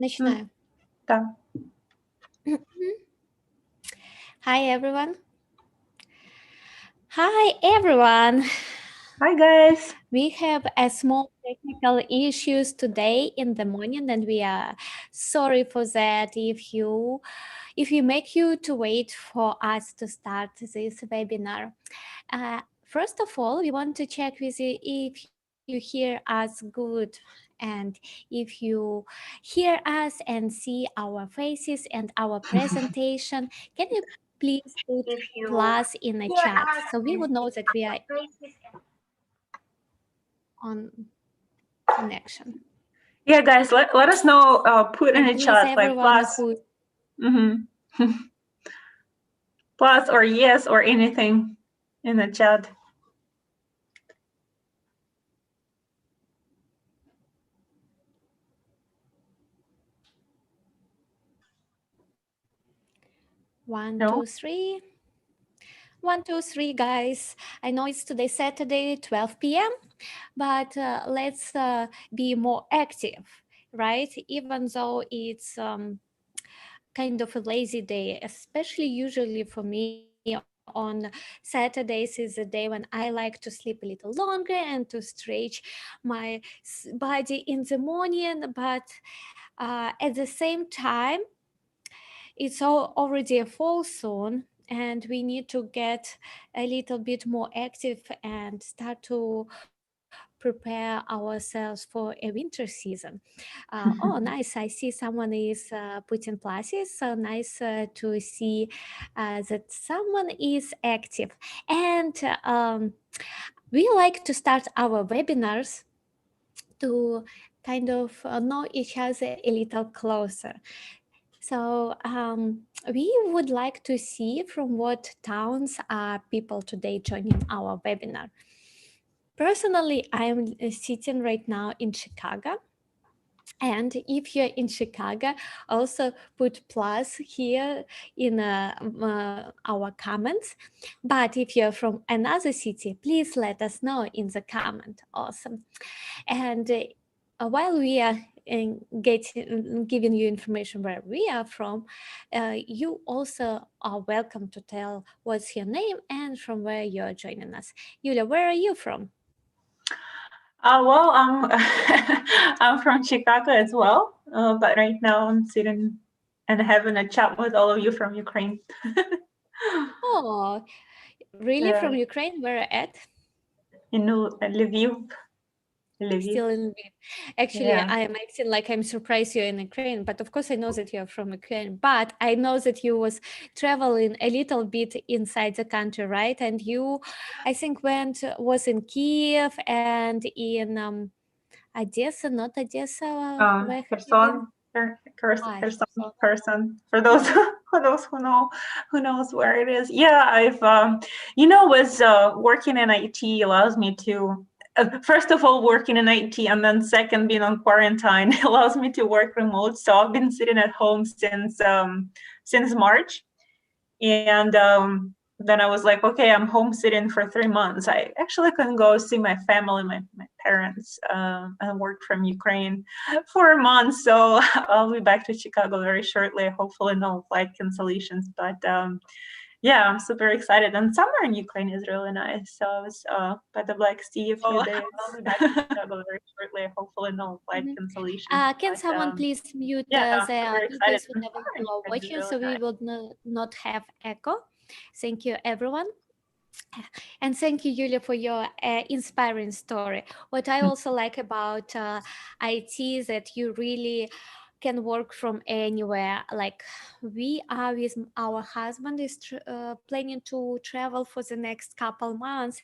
Начинаю. Да. Hi everyone. Hi everyone. Hi guys. We have a small technical issues today in the morning, and we are sorry for that. If we make you to wait for us to start this webinar. First of all, we want to check with you if you hear us good, and if you hear us and see our faces and our presentation. Can you please put plus in the chat so we would know that we are on connection? Yeah, guys, let us know. Put in And the please, chat like everyone plus, who plus or yes or anything in the chat. One, No? two, three. 1, 2, 3, guys. I know it's today Saturday, 12 p.m., but let's be more active, right? Even though it's kind of a lazy day, especially usually for me on Saturdays is a day when I like to sleep a little longer and to stretch my body in the morning, but at the same time, it's already a fall soon, and we need to get a little bit more active and start to prepare ourselves for a winter season. Oh, nice. I see someone is putting pluses. So nice to see that someone is active. And we like to start our webinars to kind of know each other a little closer. So we would like to see from what towns are people today joining our webinar. Personally, I'm sitting right now in Chicago. And if you're in Chicago, also put plus here in our comments. But if you're from another city, please let us know in the comment. Awesome. And while we are giving you information where we are from, you also are welcome to tell what's your name and from where you're joining us. Yulia, where are you from? Well, I'm from Chicago as well, but right now I'm sitting and having a chat with all of you from Ukraine. Oh, really? From Ukraine? Where at? In Lviv. Still in Lviv. Actually, I am acting like I'm surprised you're in Ukraine, but of course I know that you're from Ukraine. But I know that you was traveling a little bit inside the country, right? And you, I think, was in Kiev and in Odessa, not Odessa. Where have you been? Kherson. For those who knows where it is. Yeah, I've was working in IT allows me to. First of all, working in IT, and then second, being on quarantine allows me to work remote. So I've been sitting at home since March, and then I was like, okay, I'm home sitting for 3 months. I actually couldn't go see my family, my parents, and work from Ukraine for a month. So I'll be back to Chicago very shortly. Hopefully, no flight cancellations. But yeah, I'm super excited. And summer in Ukraine is really nice. So I was by the Black Sea a few days. I'll be back to Chicago very shortly. Hopefully, no flight cancellations. Can someone please mute the videos whenever you are watching so we will not have echo? Thank you, everyone. And thank you, Yulia, for your inspiring story. What I also like about IT is that you really can work from anywhere. Like we are with our husband is planning to travel for the next couple months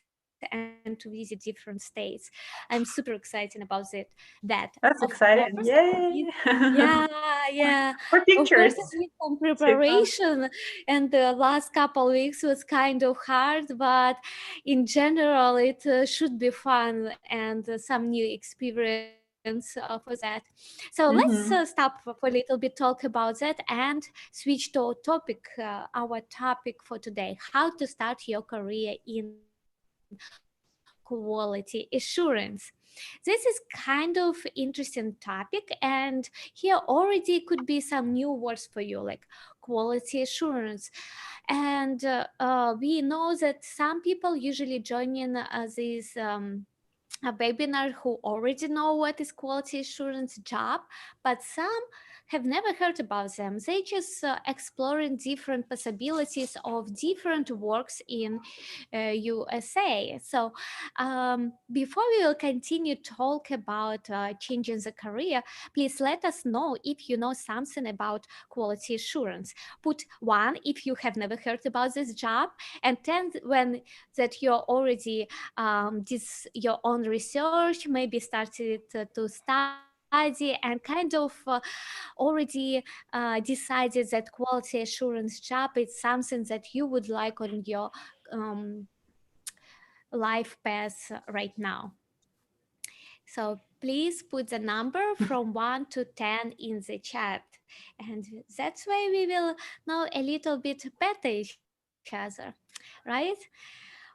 and to visit different states. I'm super excited about it. That That's of exciting! course, Yay! yeah. For Of course, pictures. I need some preparation, and the last couple weeks was kind of hard, but in general, it should be fun and some new experience for that. So let's stop for a little bit, talk about that, and switch to our topic for today: how to start your career in quality assurance. this is kind of interesting topic, and here already could be some new words for you, like quality assurance. And we know that some people usually join in this a webinar who already know what is quality assurance job, but some have never heard about them. They just exploring different possibilities of different works in USA. So before we will continue talk about changing the career, please let us know if you know something about quality assurance. Put one if you have never heard about this job, and 10 when that you're already this your own research, maybe started to study and kind of already decided that quality assurance job is something that you would like on your um, life path right now. So please put the number from 1 to 10 in the chat. And that's why we will know a little bit better each other, right?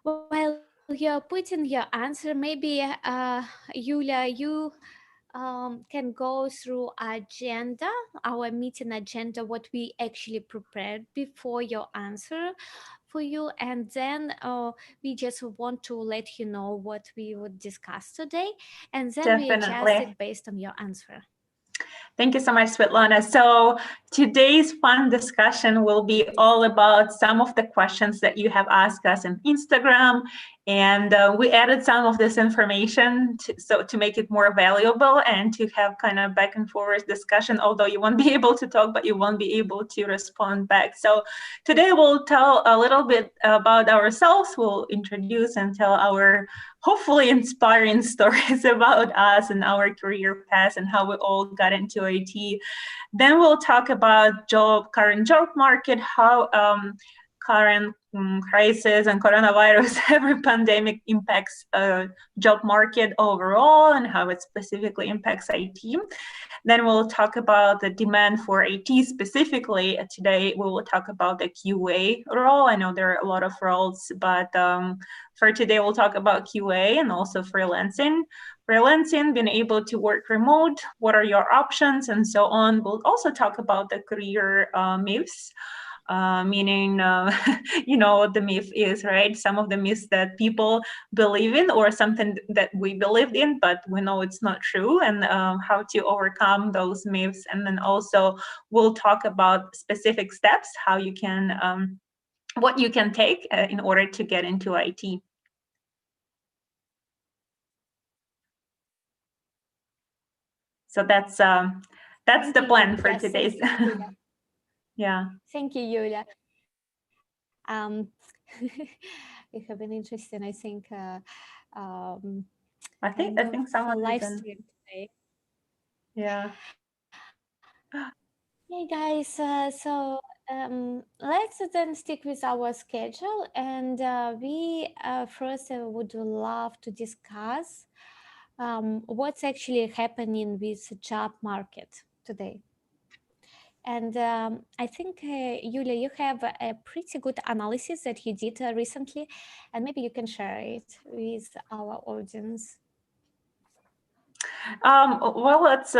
While you're putting your answer, maybe Yulia, you can go through agenda, our meeting agenda, what we actually prepared before your answer for you, and then we just want to let you know what we would discuss today, and then we adjust Definitely. it based on your answer. Thank you so much, Svetlana. So today's fun discussion will be all about some of the questions that you have asked us on Instagram. And we added some of this information to make it more valuable and to have kind of back and forth discussion, although you won't be able to talk, but you won't be able to respond back. So today we'll tell a little bit about ourselves. We'll introduce and tell our hopefully inspiring stories about us and our career path and how we all got into IT. Then we'll talk about current job market, how current crisis and coronavirus, every pandemic impacts job market overall and how it specifically impacts IT. Then we'll talk about the demand for IT specifically. Today we will talk about the QA role. I know there are a lot of roles, but for today we'll talk about QA and also freelancing. Freelancing, being able to work remote, what are your options, and so on. We'll also talk about the career myths. Meaning, you know what the myth is, right? Some of the myths that people believe in or something that we believed in, but we know it's not true, and how to overcome those myths. And then also we'll talk about specific steps, how you can, what you can take in order to get into IT. So that's the plan for today's. Yeah. Thank you, Yulia. It have been interesting, I think, I think a someone live is in. stream today. Yeah. Hey guys, so let's then stick with our schedule, and we first would love to discuss what's actually happening with the job market today. And I think, Yulia, you have a pretty good analysis that you did recently, and maybe you can share it with our audience. Well, it's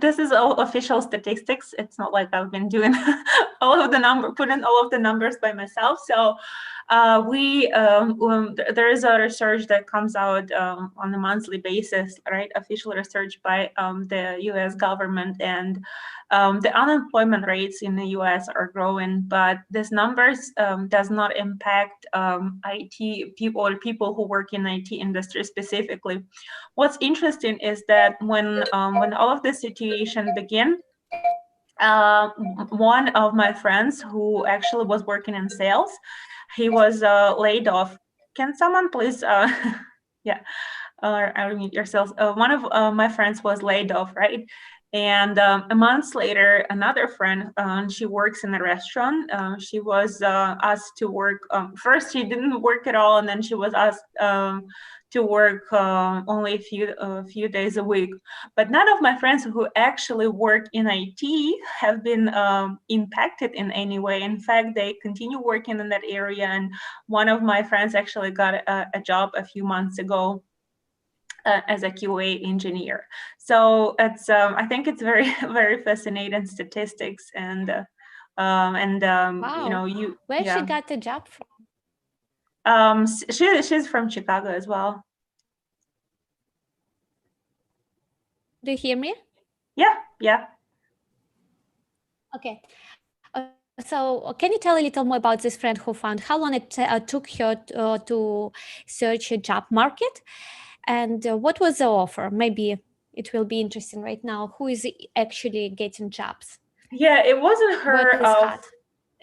this is all official statistics. It's not like I've been doing putting all of the numbers by myself. So there is a research that comes out on a monthly basis, right? Official research by the U.S. government, and the unemployment rates in the U.S. are growing, but these numbers does not impact IT people or people who work in IT industry specifically. What's interesting is that when all of this situation began, one of my friends who actually was working in sales, he was laid off. Can someone please, yeah, unmute yourselves. One of my friends was laid off, right? And a month later, another friend, she works in a restaurant. She was asked to work. First, she didn't work at all, and then she was asked to work only a few days a week. But none of my friends who actually work in IT have been impacted in any way. In fact, they continue working in that area. And one of my friends actually got a job a few months ago. as a QA engineer. So it's I think it's very very fascinating statistics and you know, Wow. you Where she yeah. got the job from? She's from Chicago as well. Do you hear me? Yeah, yeah. Okay. So can you tell a little more about this friend who found how long it took her to search a job market, and what was the offer? Maybe it will be interesting right now. Who is actually getting jobs? Yeah, it wasn't What her is hot?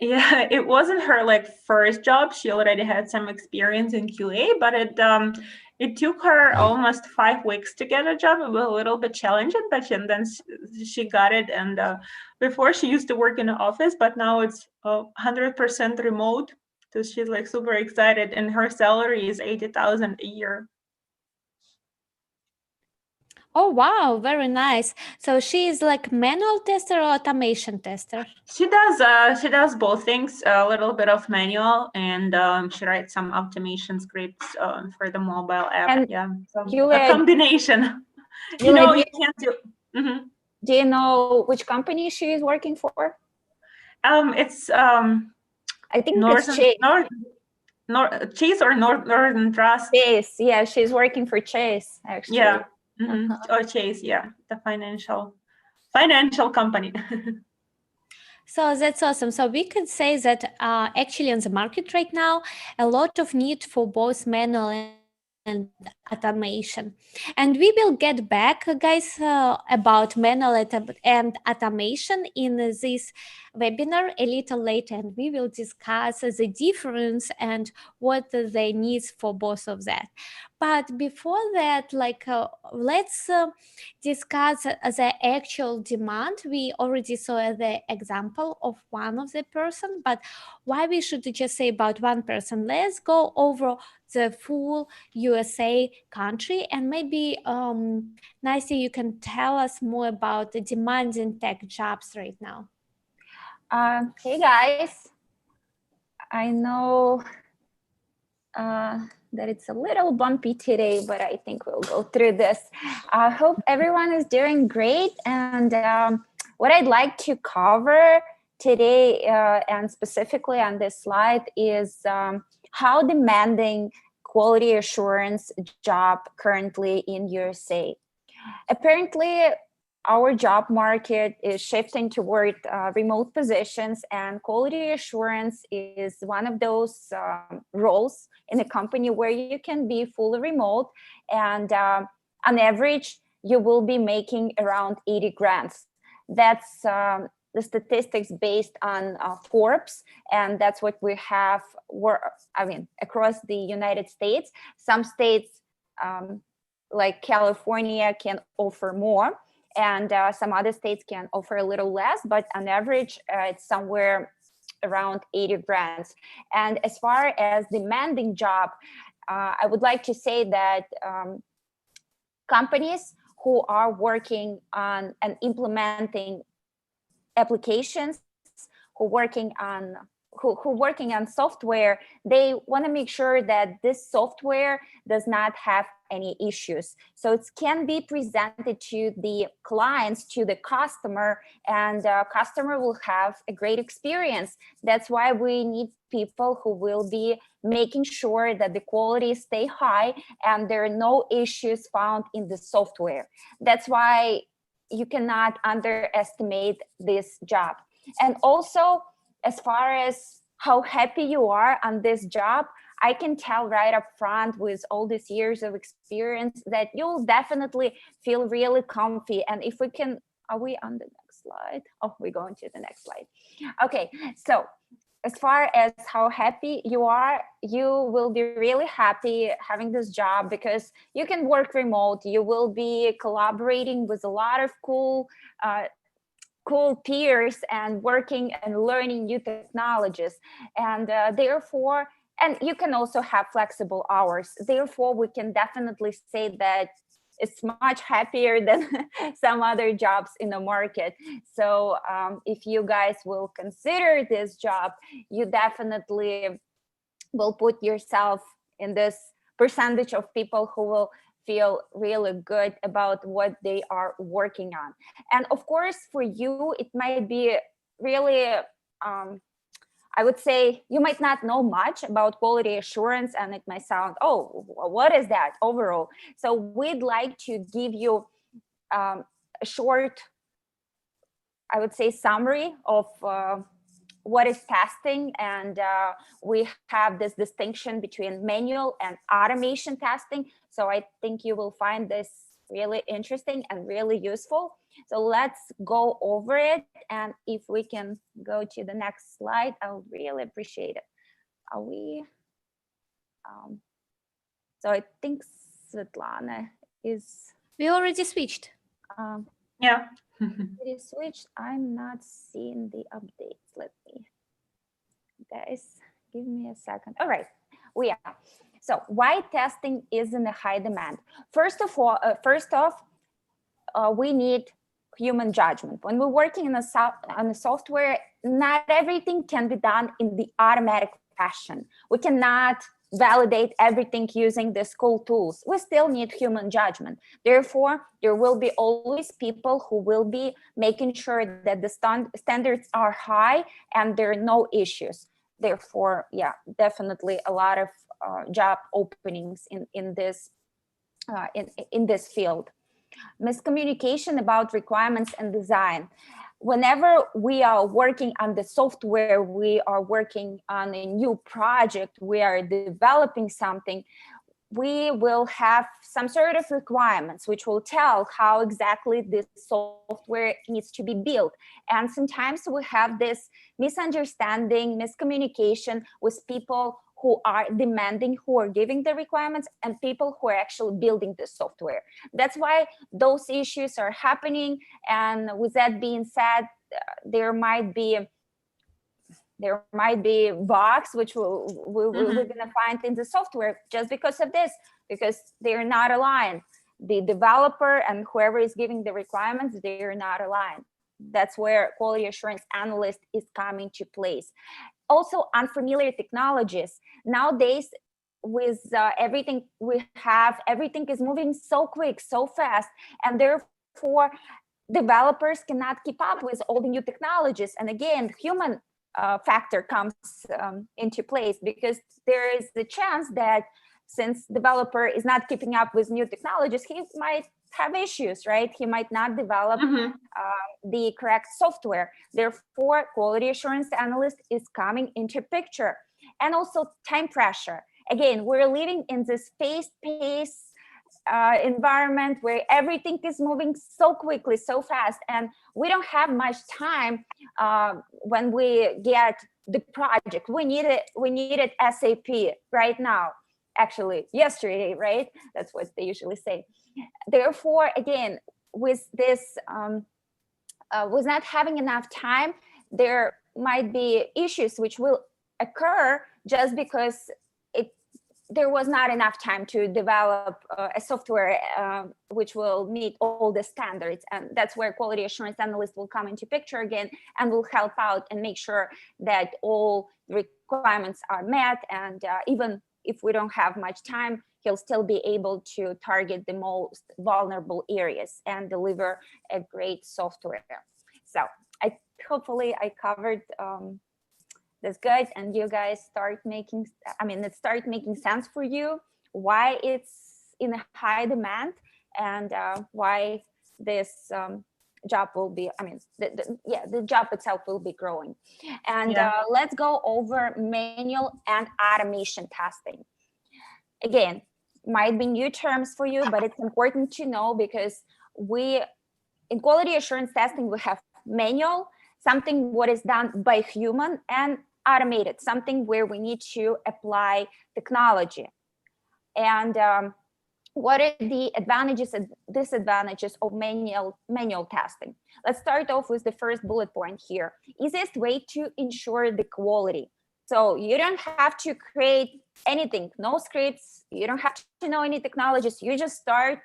yeah, it wasn't her like first job. She already had some experience in QA, but it took her almost 5 weeks to get a job. It was a little bit challenging, but then she got it. And before she used to work in the office, but now it's 100% remote. So she's like super excited, and her salary is 80,000 a year. Oh wow, very nice. So she is like manual tester or automation tester? She does both things, a little bit of manual, and she writes some automation scripts for the mobile app. And Yeah, so a Yulia, combination. You Yulia, know, you can't do. Mhm. do you know which company she is working for? It's I think it's Northern Chase. Chase or Northern Trust. Chase, yeah, she's working for Chase actually. Yeah, or Chase. Yeah, the financial company. So that's awesome. So we could say that actually on the market right now, a lot of need for both manual and automation. And we will get back, guys, about manual and automation in this webinar a little later, and we will discuss the difference and what the needs for both of that. But before that, let's discuss the actual demand. We already saw the example of one of the person, but why we should just say about one person? Let's go over the full USA country, and maybe Nastia, you can tell us more about the demand in tech jobs right now. Hey guys, I know that it's a little bumpy today, but I think we'll go through this. I hope everyone is doing great. And what I'd like to cover today, and specifically on this slide, is how demanding quality assurance job currently in USA. Apparently, our job market is shifting toward remote positions, and quality assurance is one of those roles in a company where you can be fully remote, and on average you will be making around 80 grants. That's the statistics based on Forbes, and that's what we have across the United States. Some states like California can offer more, and some other states can offer a little less, but on average it's somewhere around 80 grants. And as far as demanding job, I would like to say that companies who are working on and implementing applications, who working on software, they want to make sure that this software does not have any issues. So it can be presented to the clients, to the customer, and the customer will have a great experience. That's why we need people who will be making sure that the quality stay high and there are no issues found in the software. That's why you cannot underestimate this job. And also, as far as how happy you are on this job, I can tell right up front with all these years of experience that you'll definitely feel really comfy. And if we can, are we on the next slide? Oh, we're going to the next slide. Okay, so as far as how happy you are, you will be really happy having this job because you can work remote. You will be collaborating with a lot of cool peers and working and learning new technologies, and therefore, and you can also have flexible hours. Therefore, we can definitely say that it's much happier than some other jobs in the market. So if you guys will consider this job, you definitely will put yourself in this percentage of people who will feel really good about what they are working on. And of course, for you, it might be really, I would say you might not know much about quality assurance, and it might sound, oh, what is that overall? So we'd like to give you a short, I would say, summary of what is testing. And we have this distinction between manual and automation testing. So I think you will find this really interesting and really useful. So let's go over it. And if we can go to the next slide, I would really appreciate it. Are we? So I think Svetlana is. We already switched. Yeah. It is switched. I'm not seeing the updates. Let me, guys, give me a second. All right, we are. So why testing is in a high demand? First off, we need human judgment. When we're working on a software, not everything can be done in the automatic fashion. We cannot validate everything using the school tools. We still need human judgment. Therefore, there will be always people who will be making sure that the standards are high and there are no issues. Therefore, yeah, definitely a lot of job openings in this field. Miscommunication about requirements and design. Whenever we are working on the software, we are working on a new project, we are developing something, we will have some sort of requirements which will tell how exactly this software needs to be built. And sometimes we have this misunderstanding, miscommunication with people who are demanding, who are giving the requirements, and people who are actually building the software. That's why those issues are happening. And with that being said, there might be bugs which we're gonna find in the software just because of this, because they're not aligned. The developer and whoever is giving the requirements, they're not aligned. That's where quality assurance analyst is coming to place. Also, unfamiliar technologies. Nowadays, with everything we have, everything is moving so quick, so fast, and therefore developers cannot keep up with all the new technologies. And again, human factor comes into place, because there is the chance that since developer is not keeping up with new technologies, he might have issues, right? He might not develop the correct software. Therefore, quality assurance analyst is coming into picture. And also time pressure. Again, we're living in this fast-paced environment where everything is moving so quickly, so fast, and we don't have much time when we get the project. We need it ASAP right now. Actually, yesterday, right? That's what they usually say. Therefore, again, with this, with not having enough time, there might be issues which will occur just because there was not enough time to develop a software which will meet all the standards. And that's where quality assurance analyst will come into picture again and will help out and make sure that all requirements are met. And even if we don't have much time, he'll still be able to target the most vulnerable areas and deliver a great software. So hopefully I covered this good, and you guys start making, it start making sense for you why it's in a high demand, and why this job will be, the job itself will be growing. And let's go over manual and automation testing. Again, might be new terms for you, but it's important to know, because in quality assurance testing, we have manual, something what is done by human, and automated, something where we need to apply technology. And what are the advantages and disadvantages of manual testing? Let's start off with the first bullet point here. Easiest way to ensure the quality. So you don't have to create anything, no scripts, you don't have to know any technologies, you just start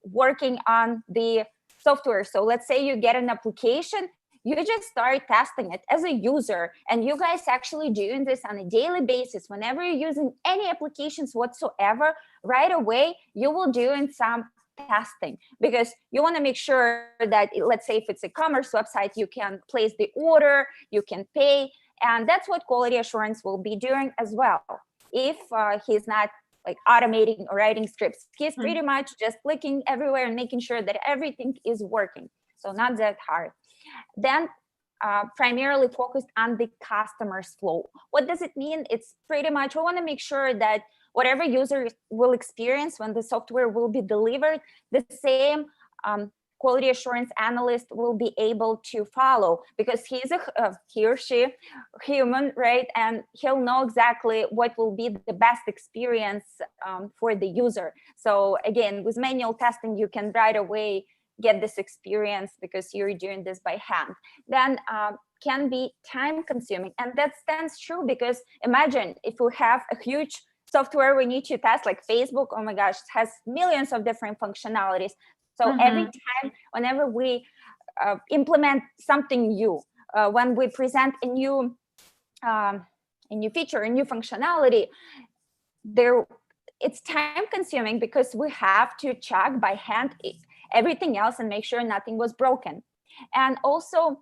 working on the software. So let's say you get an application, you just start testing it as a user, and you guys actually doing this on a daily basis. Whenever you're using any applications whatsoever, right away you will doing some testing, because you want to make sure that, let's say if it's a commerce website, you can place the order, you can pay, and that's what quality assurance will be doing as well. If he's not like automating or writing scripts, he's pretty much just clicking everywhere and making sure that everything is working. So not that hard. Then primarily focused on the customer's flow. What does it mean? It's pretty much, we want to make sure that whatever user will experience when the software will be delivered, the same quality assurance analyst will be able to follow, because he's he or she human, right? And he'll know exactly what will be the best experience for the user. So again, with manual testing, you can right away get this experience because you're doing this by hand. Then can be time consuming, and that stands true, because imagine if we have a huge software we need to test, like Facebook, oh my gosh, it has millions of different functionalities. So every time, whenever we implement something new, when we present a new feature, a new functionality, it's time consuming, because we have to check by hand everything else and make sure nothing was broken. And also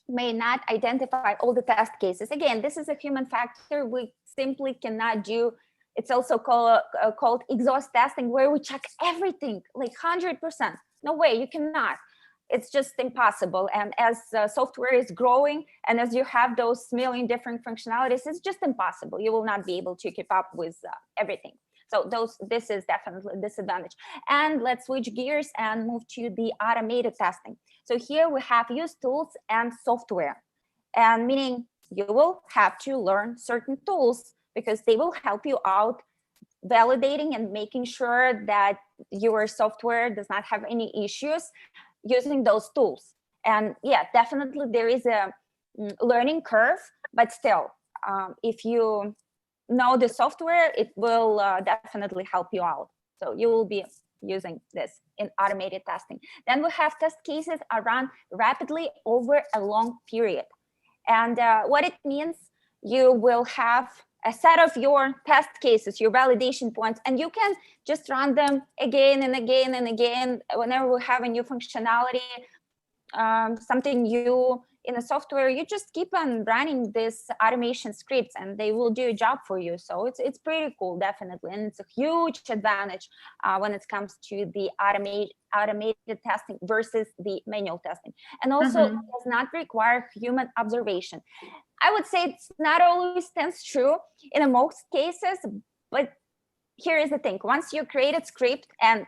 may not identify all the test cases. Again, this is a human factor we simply cannot do. It's also called exhaust testing, where we check everything like 100%. No way, you cannot. It's just impossible. And as software is growing, and as you have those million different functionalities, it's just impossible. You will not be able to keep up with everything. So this is definitely a disadvantage. And let's switch gears and move to the automated testing. So here we have used tools and software, and meaning you will have to learn certain tools, because they will help you out validating and making sure that your software does not have any issues using those tools. And yeah, definitely there is a learning curve, but still, if you know the software, it will definitely help you out. So you will be using this in automated testing. Then we have test cases are run rapidly over a long period. And what it means, you will have a set of your test cases, your validation points, and you can just run them again and again and again. Whenever we have a new functionality, something new in a software, you just keep on running this automation scripts and they will do a job for you. So it's pretty cool, definitely. And it's a huge advantage when it comes to the automated testing versus the manual testing. And also it does not require human observation. I would say it's not always stands true in most cases, but here is the thing. Once you created script and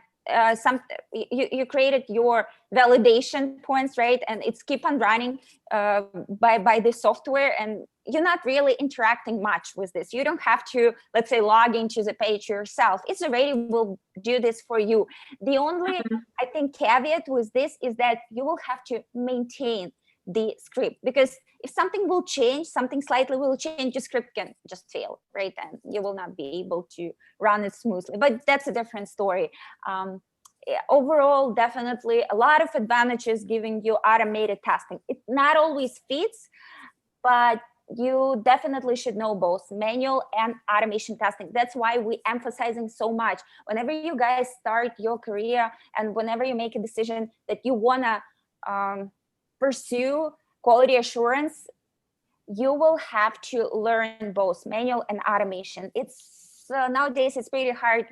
you created your validation points, right? And it's keep on running by the software, and you're not really interacting much with this. You don't have to, let's say, log into the page yourself. It's already will do this for you. The only, I think, caveat with this is that you will have to maintain the script, because if something will change, something slightly will change, the script can just fail, right? And you will not be able to run it smoothly, but that's a different story. Overall, definitely a lot of advantages giving you automated testing. It not always fits, but you definitely should know both manual and automation testing. That's why we're emphasizing so much. Whenever you guys start your career and whenever you make a decision that you wanna pursue quality assurance, you will have to learn both manual and automation. It's nowadays it's pretty hard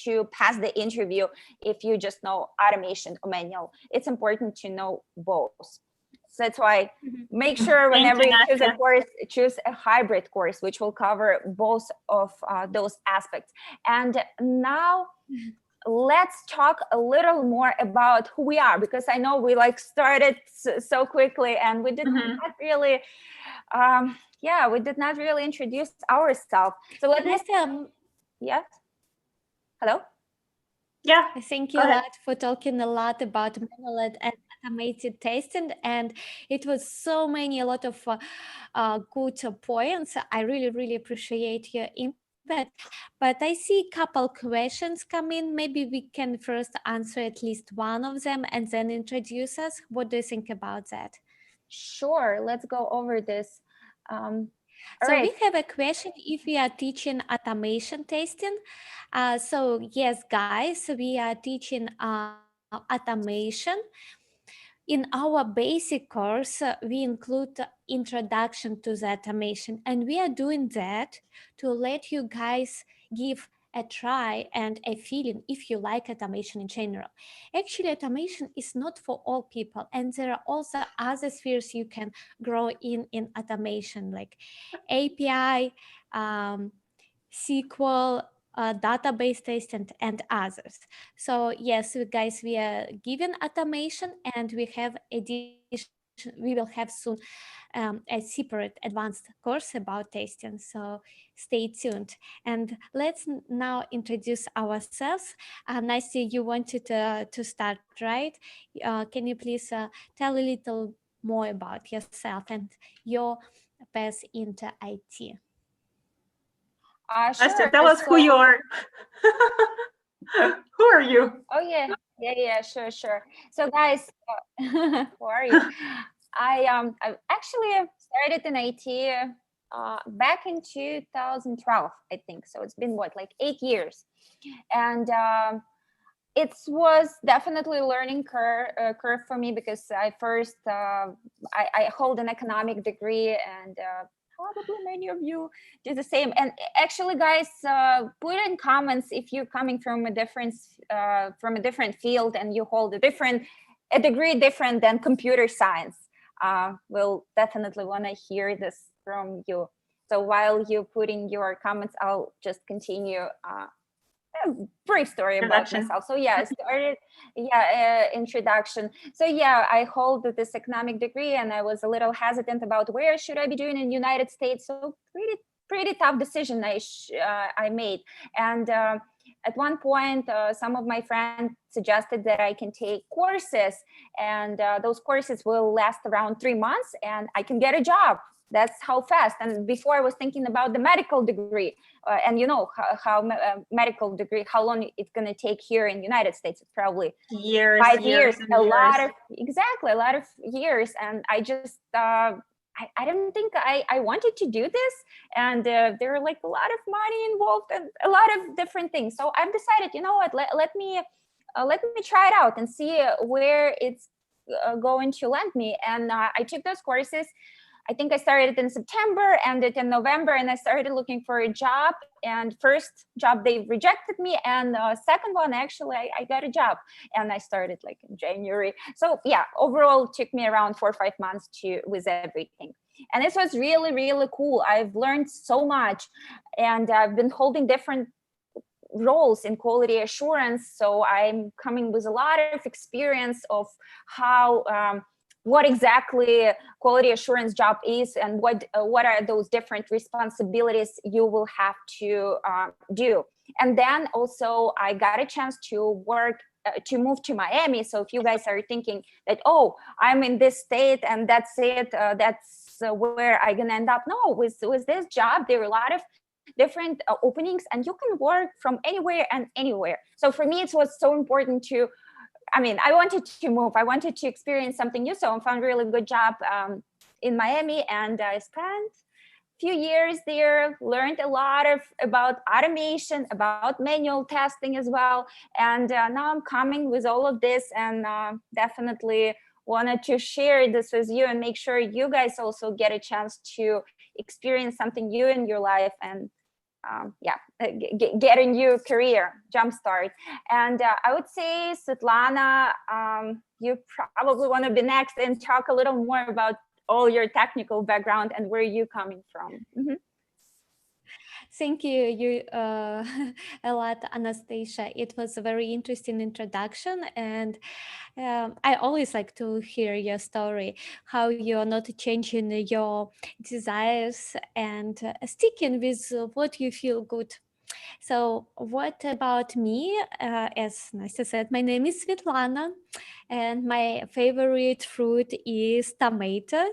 to pass the interview if you just know automation or manual. It's important to know both. So that's why make sure whenever you choose a course, choose a hybrid course, which will cover both of those aspects. And now let's talk a little more about who we are, because I know we started so quickly and we did not really, we did not really introduce ourselves. So let's yes. Hello. Yeah. Thank you a lot for talking a lot about manual and automated testing, and it was a lot of good points. I really appreciate your input. But I see a couple questions come in. Maybe we can first answer at least one of them and then introduce us. What do you think about that? Sure, let's go over this. All So right. we have a question if we are teaching automation testing. So yes, guys, we are teaching automation. In our basic course, we include the introduction to the automation, and we are doing that to let you guys give a try and a feeling if you like automation in general. Actually, automation is not for all people, and there are also other spheres you can grow in automation, like API, SQL, database test, and others. So yes, guys, we are given automation, and we have addition. We will have soon a separate advanced course about testing. So stay tuned. And let's now introduce ourselves. Nastya, you wanted to start, right? Can you please tell a little more about yourself and your path into IT? Sure. Tell us who you are. Who are you? Oh yeah, sure. So guys, who are you? I actually started in IT back in 2012, I think. So it's been what, like 8 years, and it was definitely a learning curve for me, because I first I hold an economic degree, and probably many of you do the same. And actually, guys, put in comments if you're coming from a different field and you hold a degree different than computer science. We'll definitely want to hear this from you. So while you put in your comments, I'll just continue a brief story about myself. So yeah, I started, introduction. So yeah, I hold this economic degree, and I was a little hesitant about where should I be doing in the United States. So pretty tough decision I made. And at one point, some of my friends suggested that I can take courses, and those courses will last around 3 months, and I can get a job. That's how fast. And before, I was thinking about the medical degree, and you know how medical degree, how long it's going to take here in the United States. It's probably years, 5 years, a lot of years. And I just I don't think I wanted to do this, and there are like a lot of money involved and a lot of different things. So I've decided, you know what, let me try it out and see where it's going to land me. And I took those courses. I think I started in September, ended in November, and I started looking for a job. And first job, they rejected me. And second one, actually, I got a job, and I started like in January. So yeah, overall, it took me around 4 or 5 months with everything. And this was really, really cool. I've learned so much, and I've been holding different roles in quality assurance. So I'm coming with a lot of experience of how, what exactly quality assurance job is, and what are those different responsibilities you will have to do. And then also I got a chance to work to move to Miami. So if you guys are thinking that, oh, I'm in this state and that's it, that's where I'm gonna end up. No, with this job, there are a lot of different openings, and you can work from anywhere and anywhere. So for me, it was so important to, I wanted to move. I wanted to experience something new. So I found a really good job in Miami, and I spent a few years there, learned a lot about automation, about manual testing as well. And now I'm coming with all of this, and definitely wanted to share this with you and make sure you guys also get a chance to experience something new in your life, and get a new career jumpstart. And I would say, Svetlana, you probably want to be next and talk a little more about all your technical background and where you're coming from. Mm-hmm. Thank you a lot, Anastasia. It was a very interesting introduction, and I always like to hear your story, how you're not changing your desires and sticking with what you feel good. So what about me? As Nastya said, my name is Svetlana, and my favorite fruit is tomato.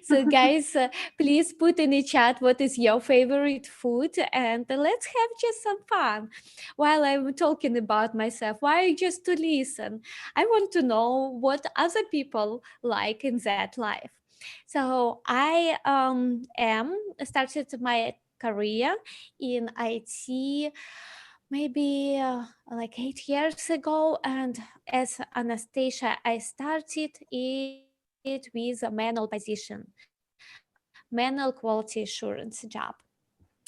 So guys, please put in the chat what is your favorite food, and let's have just some fun while I'm talking about myself. Why just to listen? I want to know what other people like in that life. So I am started my career in IT maybe like 8 years ago, and as Anastasia, I started it with a manual position, manual quality assurance job.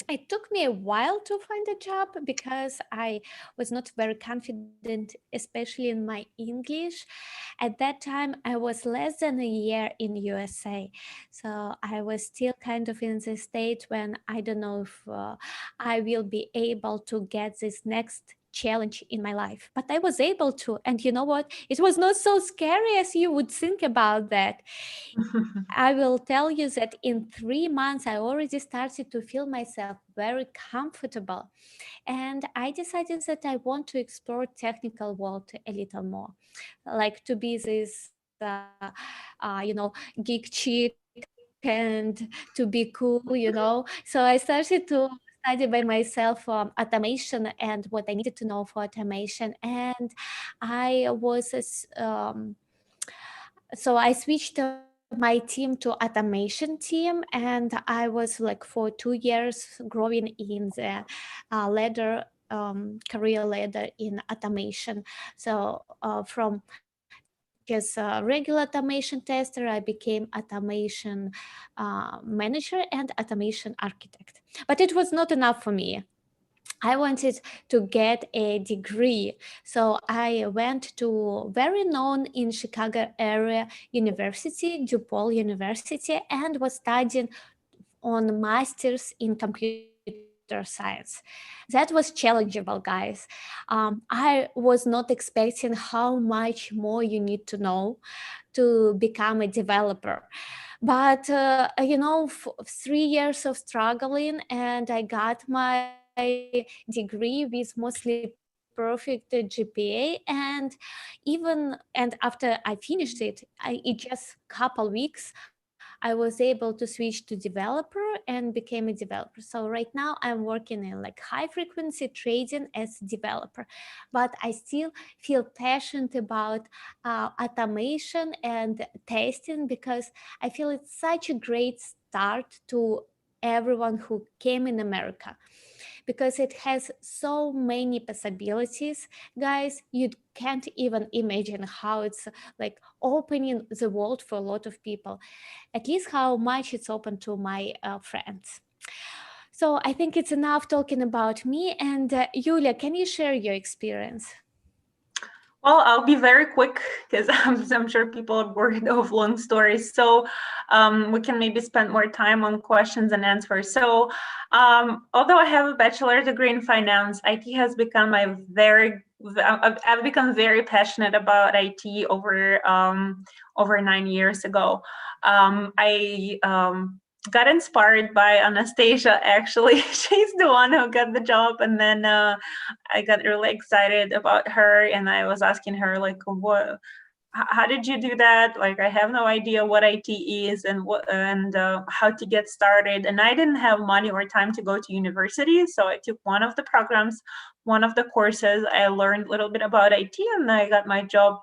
It took me a while to find a job because I was not very confident, especially in my English. At that time, I was less than a year in USA. So I was still kind of in the state when I don't know if I will be able to get this next challenge in my life. But I was able to. And you know what? It was not so scary as you would think about that. I will tell you that in 3 months, I already started to feel myself very comfortable. And I decided that I want to explore technical world a little more, like to be this, geek chick and to be cool. So I started to study by myself automation and what I needed to know for automation. And I was so I switched my team to automation team, and I was like for 2 years growing in the ladder, career ladder in automation. So from just a regular automation tester, I became automation manager and automation architect. But it was not enough for me. I wanted to get a degree. So I went to very known in Chicago area university, DePaul University, and was studying on master's in computer science. That was challengeable, guys. I was not expecting how much more you need to know to become a developer. But 3 years of struggling, and I got my degree with mostly perfect GPA. And after I finished it, it just couple weeks, I was able to switch to developer and became a developer. So right now I'm working in like high frequency trading as developer, but I still feel passionate about automation and testing, because I feel it's such a great start to everyone who came in America, because it has so many possibilities, guys. You can't even imagine how it's like opening the world for a lot of people, at least how much it's open to my friends. So I think it's enough talking about me. And Yulia, can you share your experience? Well, I'll be very quick because I'm sure people are bored of long stories. So we can maybe spend more time on questions and answers. So although I have a bachelor degree in finance, IT has become I've become very passionate about IT over 9 years ago. I got inspired by Anastasia, actually. She's the one who got the job, and then I got really excited about her, and I was asking her like, how did you do that? Like, I have no idea what IT is and how to get started. And I didn't have money or time to go to university, so I took one of the programs, one of the courses. I learned a little bit about IT, and I got my job.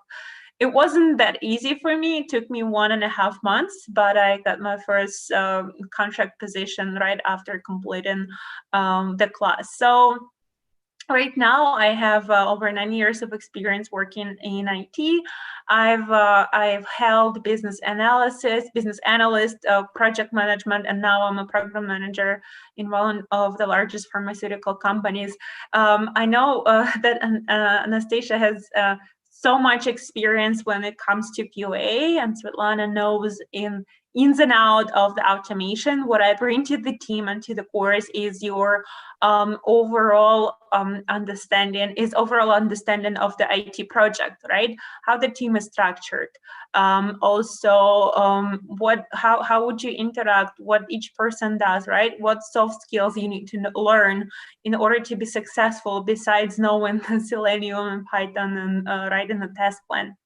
It wasn't that easy for me. It took me 1.5 months, but I got my first contract position right after completing the class. So right now, I have over 9 years of experience working in IT. I've held business analyst, project management, and now I'm a program manager in one of the largest pharmaceutical companies. I know that Anastasia has so much experience when it comes to QA, and Svetlana knows ins and out of the automation. What I bring to the team and to the course is your overall understanding of the IT project, right? How the team is structured. Also, how would you interact, what each person does, right? What soft skills you need to learn in order to be successful, besides knowing Selenium and Python and writing a test plan.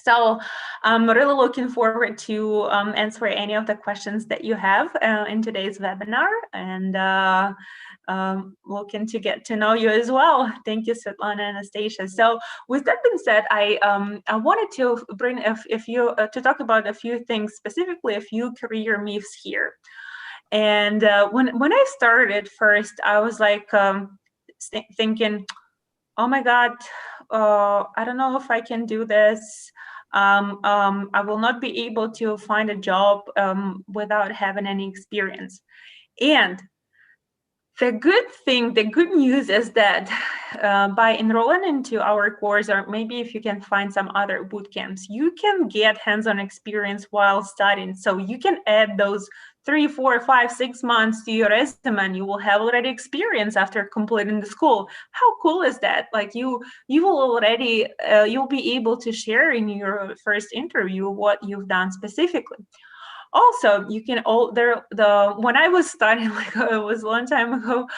So I'm really looking forward to answer any of the questions that you have in today's webinar, and looking to get to know you as well. Thank you, Svetlana and Anastasia. So with that being said, I wanted to bring a few to talk about a few things, specifically a few career myths here. And when I started first, I was like thinking, oh my God, I don't know if I can do this. I will not be able to find a job without having any experience. And the good news is that by enrolling into our course, or maybe if you can find some other boot camps, you can get hands-on experience while studying. So you can add those 3, 4, 5, 6 months to your resume, and you will have already experience after completing the school. How cool is that? Like you will already you'll be able to share in your first interview what you've done specifically. Also, you can when I was studying, like it was a long time ago,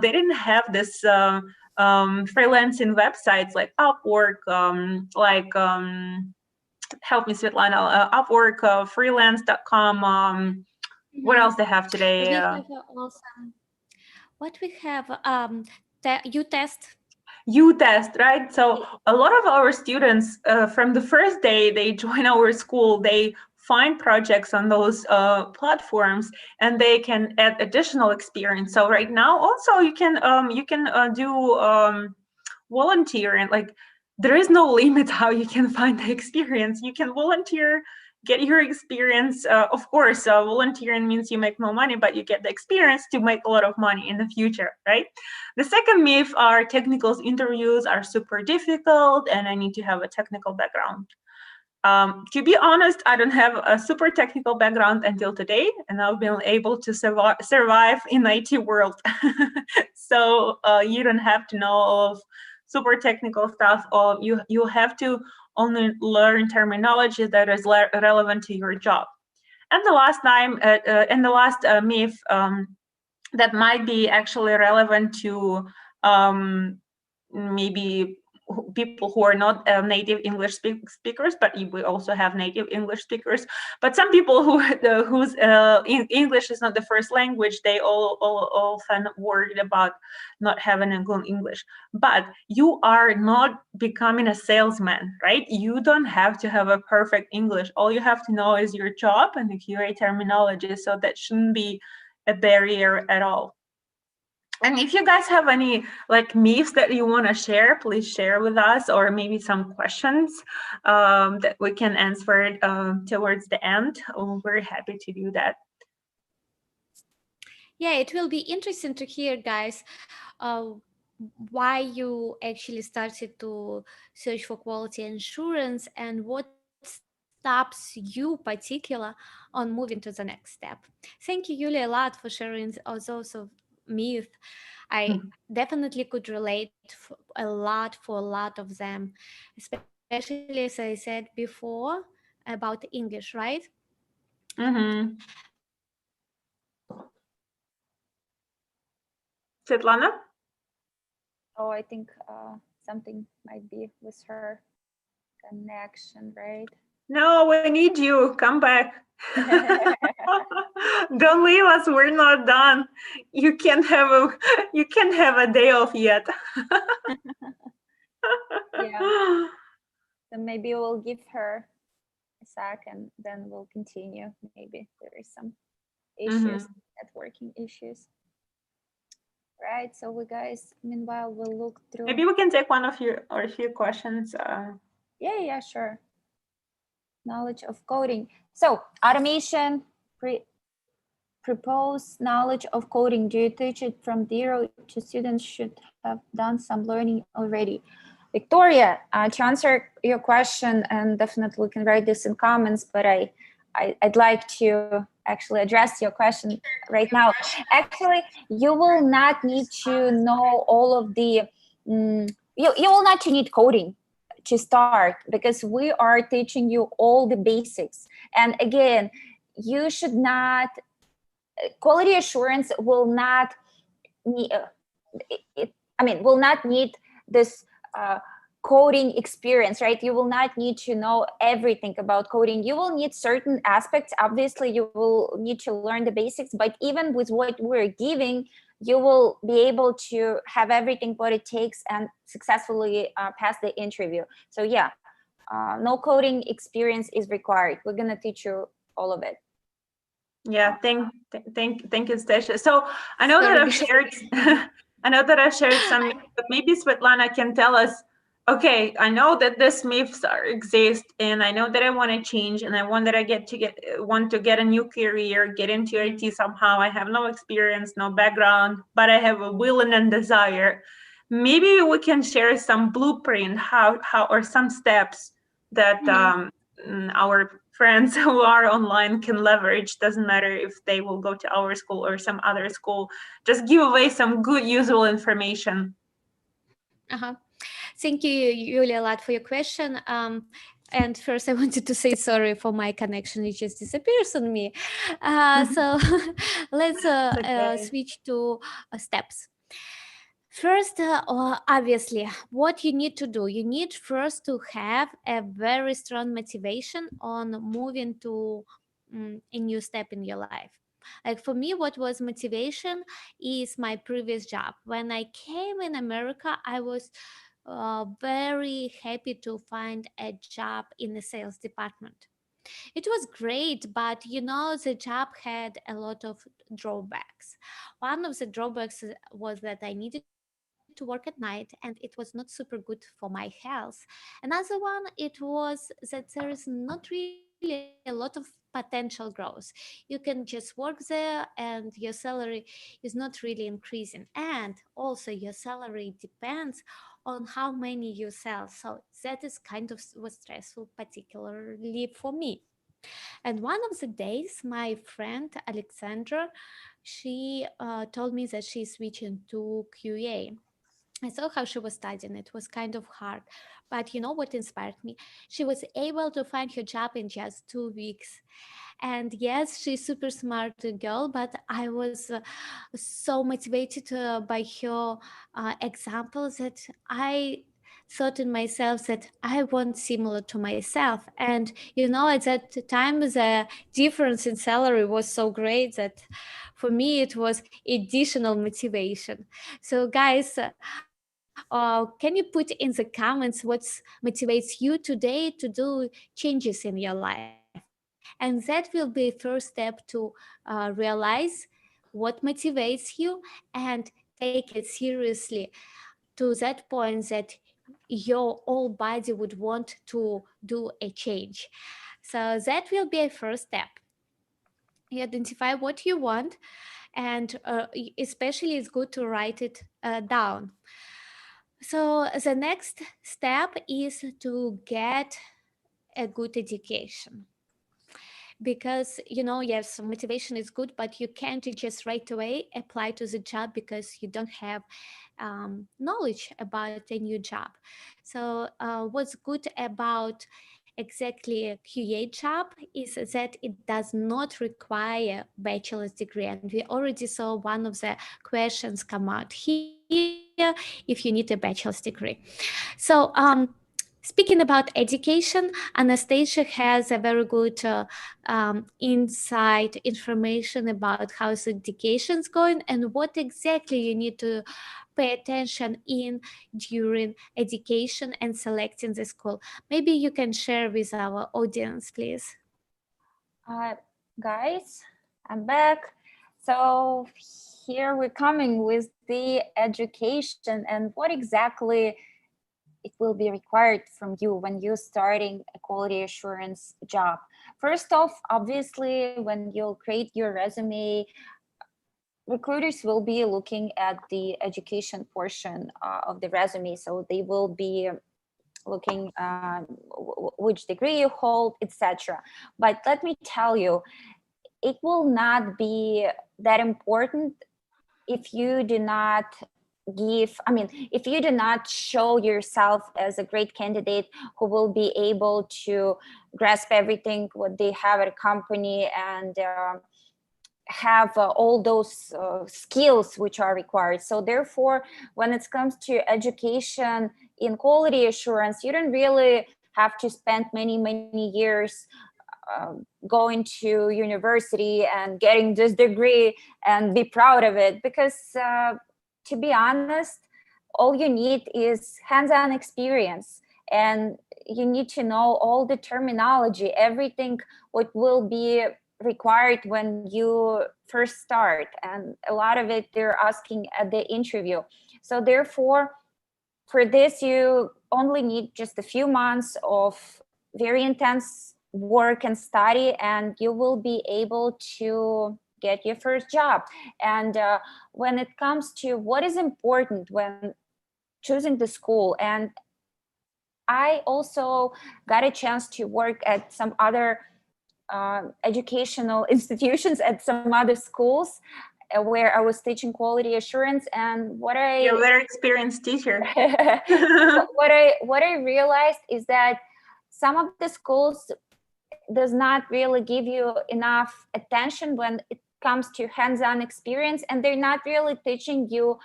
they didn't have this freelancing websites like Upwork, help me, Svetlana, Upwork, freelance.com. What else they have today? We have also, what we have, UTest, right? So a lot of our students from the first day they join our school, they find projects on those platforms, and they can add additional experience. So right now, also you can do volunteering. Like there is no limit how you can find the experience. You can volunteer, get your experience. Of course, volunteering means you make no money, but you get the experience to make a lot of money in the future, right? The second myth are technical interviews are super difficult and I need to have a technical background. To be honest, I don't have a super technical background until today, and I've been able to survive in IT world. So you don't have to know all of super technical stuff, or you have to only learn terminology that is relevant to your job. And the last myth that might be actually relevant to maybe people who are not native English speakers, but we also have native English speakers. But some people whose English is not the first language, they all often worried about not having a good English. But you are not becoming a salesman, right? You don't have to have a perfect English. All you have to know is your job and the QA terminology. So that shouldn't be a barrier at all. And if you guys have any like myths that you want to share, please share with us, or maybe some questions that we can answer towards the end. We're very happy to do that. Yeah, it will be interesting to hear, guys, why you actually started to search for quality assurance and what stops you particular on moving to the next step. Thank you, Yulia, a lot for sharing those of myth. I definitely could relate a lot of them, especially as I said before about English, right? Mm-hmm. Svetlana? Oh, I think something might be with her connection, right? No, we need you. Come back. Don't leave us. We're not done. You can't have a day off yet. Yeah. So maybe we'll give her a second, then we'll continue. Maybe there is some issues, networking issues. Right. So we guys, meanwhile, we'll look through. Maybe we can take one of your or a few questions. Yeah, sure. Knowledge of coding. So automation, propose knowledge of coding. Do you teach it from 0 to students should have done some learning already? Victoria, to answer your question, and definitely we can write this in comments, but I'd like to actually address your question right now. Actually, you will not need to know all of the, you will not need coding to start, because we are teaching you all the basics. And again, you should not, quality assurance will not need, will not need this coding experience, right? You will not need to know everything about coding. You will need certain aspects. Obviously, you will need to learn the basics, but even with what we're giving, you will be able to have everything what it takes and successfully pass the interview. So yeah, no coding experience is required. We're gonna teach you all of it. Yeah, thank you, Stasha. So I know that I've shared I know that I've shared some myths, but maybe Svetlana can tell us, okay, I know that these myths exist, and I know that I want to change, and I want that I want to get a new career, get into IT somehow. I have no experience, no background, but I have a will and a desire. Maybe we can share some blueprint, how or some steps that our friends who are online can leverage. Doesn't matter if they will go to our school or some other school. Just give away some good, useful information. Thank you, Yulia, a lot for your question. And first, I wanted to say sorry for my connection; it just disappears on me. So let's switch to steps. First, obviously, what you need to do, you need first to have a very strong motivation on moving to a new step in your life. Like for me, what was motivation is my previous job. When I came in America, I was very happy to find a job in the sales department. It was great, but the job had a lot of drawbacks. One of the drawbacks was that I needed to work at night, and it was not super good for my health. Another one, it was that there is not really a lot of potential growth. You can just work there, and your salary is not really increasing. And also, your salary depends on how many you sell. So that is kind of was stressful, particularly for me. And one of the days, my friend Alexandra, she told me that she's switching to QA. I saw how she was studying. It was kind of hard. But you know what inspired me? She was able to find her job in just 2 weeks. And yes, she's super smart girl, but I was so motivated by her example that I thought in myself that I want similar to myself. And at that time the difference in salary was so great that for me it was additional motivation. So guys, can you put in the comments what motivates you today to do changes in your life? And that will be first step to realize what motivates you and take it seriously to that point that your whole body would want to do a change. So that will be a first step. You identify what you want, and especially it's good to write it down. So the next step is to get a good education, because yes, motivation is good, but you can't just right away apply to the job because you don't have knowledge about a new job. So what's good about exactly a QA job is that it does not require bachelor's degree, and we already saw one of the questions come out here, if you need a bachelor's degree. So speaking about education, Anastasia has a very good insight information about how the education is going and what exactly you need to pay attention in during education and selecting the school. Maybe you can share with our audience, please. Guys, I'm back. So here we're coming with the education and what exactly it will be required from you when you're starting a quality assurance job. First off, obviously, when you'll create your resume, recruiters will be looking at the education portion of the resume. So they will be looking which degree you hold, etc. But let me tell you, it will not be that important if you do not if you do not show yourself as a great candidate who will be able to grasp everything what they have at a company and have all those skills which are required. So therefore, when it comes to education, in quality assurance, you don't really have to spend many years going to university and getting this degree and be proud of it, because to be honest, all you need is hands-on experience, and you need to know all the terminology, everything what will be required when you first start, and a lot of it they're asking at the interview. So therefore, for this, you only need just a few months of very intense work and study, and you will be able to get your first job. And when it comes to what is important when choosing the school, and I also got a chance to work at some other educational institutions, at some other schools where I was teaching quality assurance. And what You're a very experienced teacher. what I realized is that some of the schools does not really give you enough attention when it comes to hands-on experience, and they're not really teaching you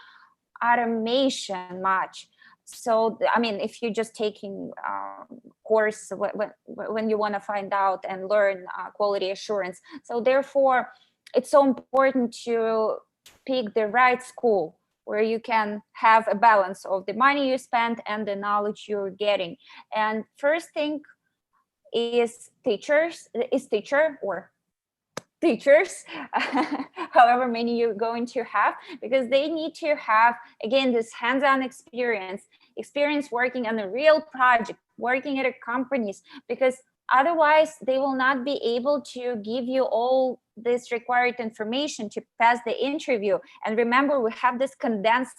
automation much. So I mean, if you're just taking course when you want to find out and learn quality assurance, so therefore it's so important to pick the right school where you can have a balance of the money you spend and the knowledge you're getting. And first thing is teachers, however many you're going to have, because they need to have, again, this hands-on experience working on a real project, working at a companies, because otherwise they will not be able to give you all this required information to pass the interview. And remember, we have this condensed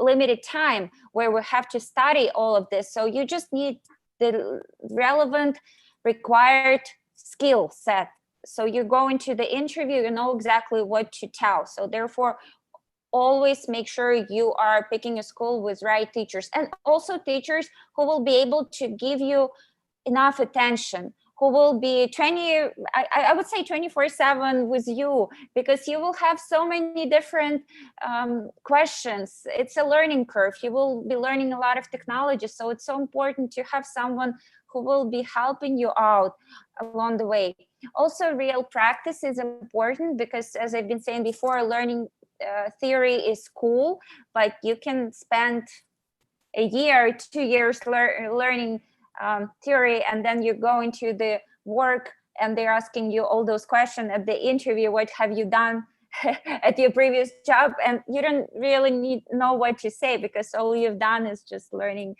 limited time where we have to study all of this. So you just need the relevant required skill set. So you go into the interview, you know exactly what to tell. So therefore, always make sure you are picking a school with right teachers, and also teachers who will be able to give you enough attention, who will be 20, I would say 24/7 with you, because you will have so many different questions. It's a learning curve. You will be learning a lot of technology. So it's so important to have someone who will be helping you out along the way. Also, real practice is important, because as I've been saying before, learning theory is cool, but you can spend a year, 2 years learning theory, and then you go into the work and they're asking you all those questions at the interview. What have you done at your previous job? And you don't really know what to say, because all you've done is just learning,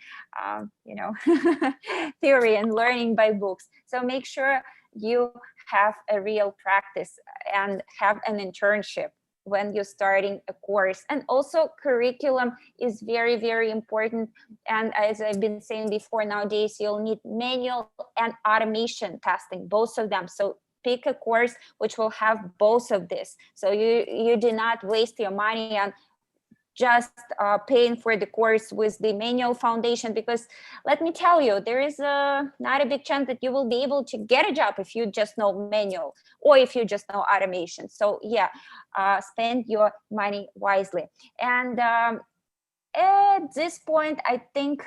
theory and learning by books. So make sure you have a real practice and have an internship when you're starting a course. And also curriculum is very, very important. And as I've been saying before, nowadays you'll need manual and automation testing, both of them. So pick a course which will have both of this. So you do not waste your money on just paying for the course with the manual foundation, because let me tell you, there is not a big chance that you will be able to get a job if you just know manual or if you just know automation. So yeah, spend your money wisely. And at this point, I think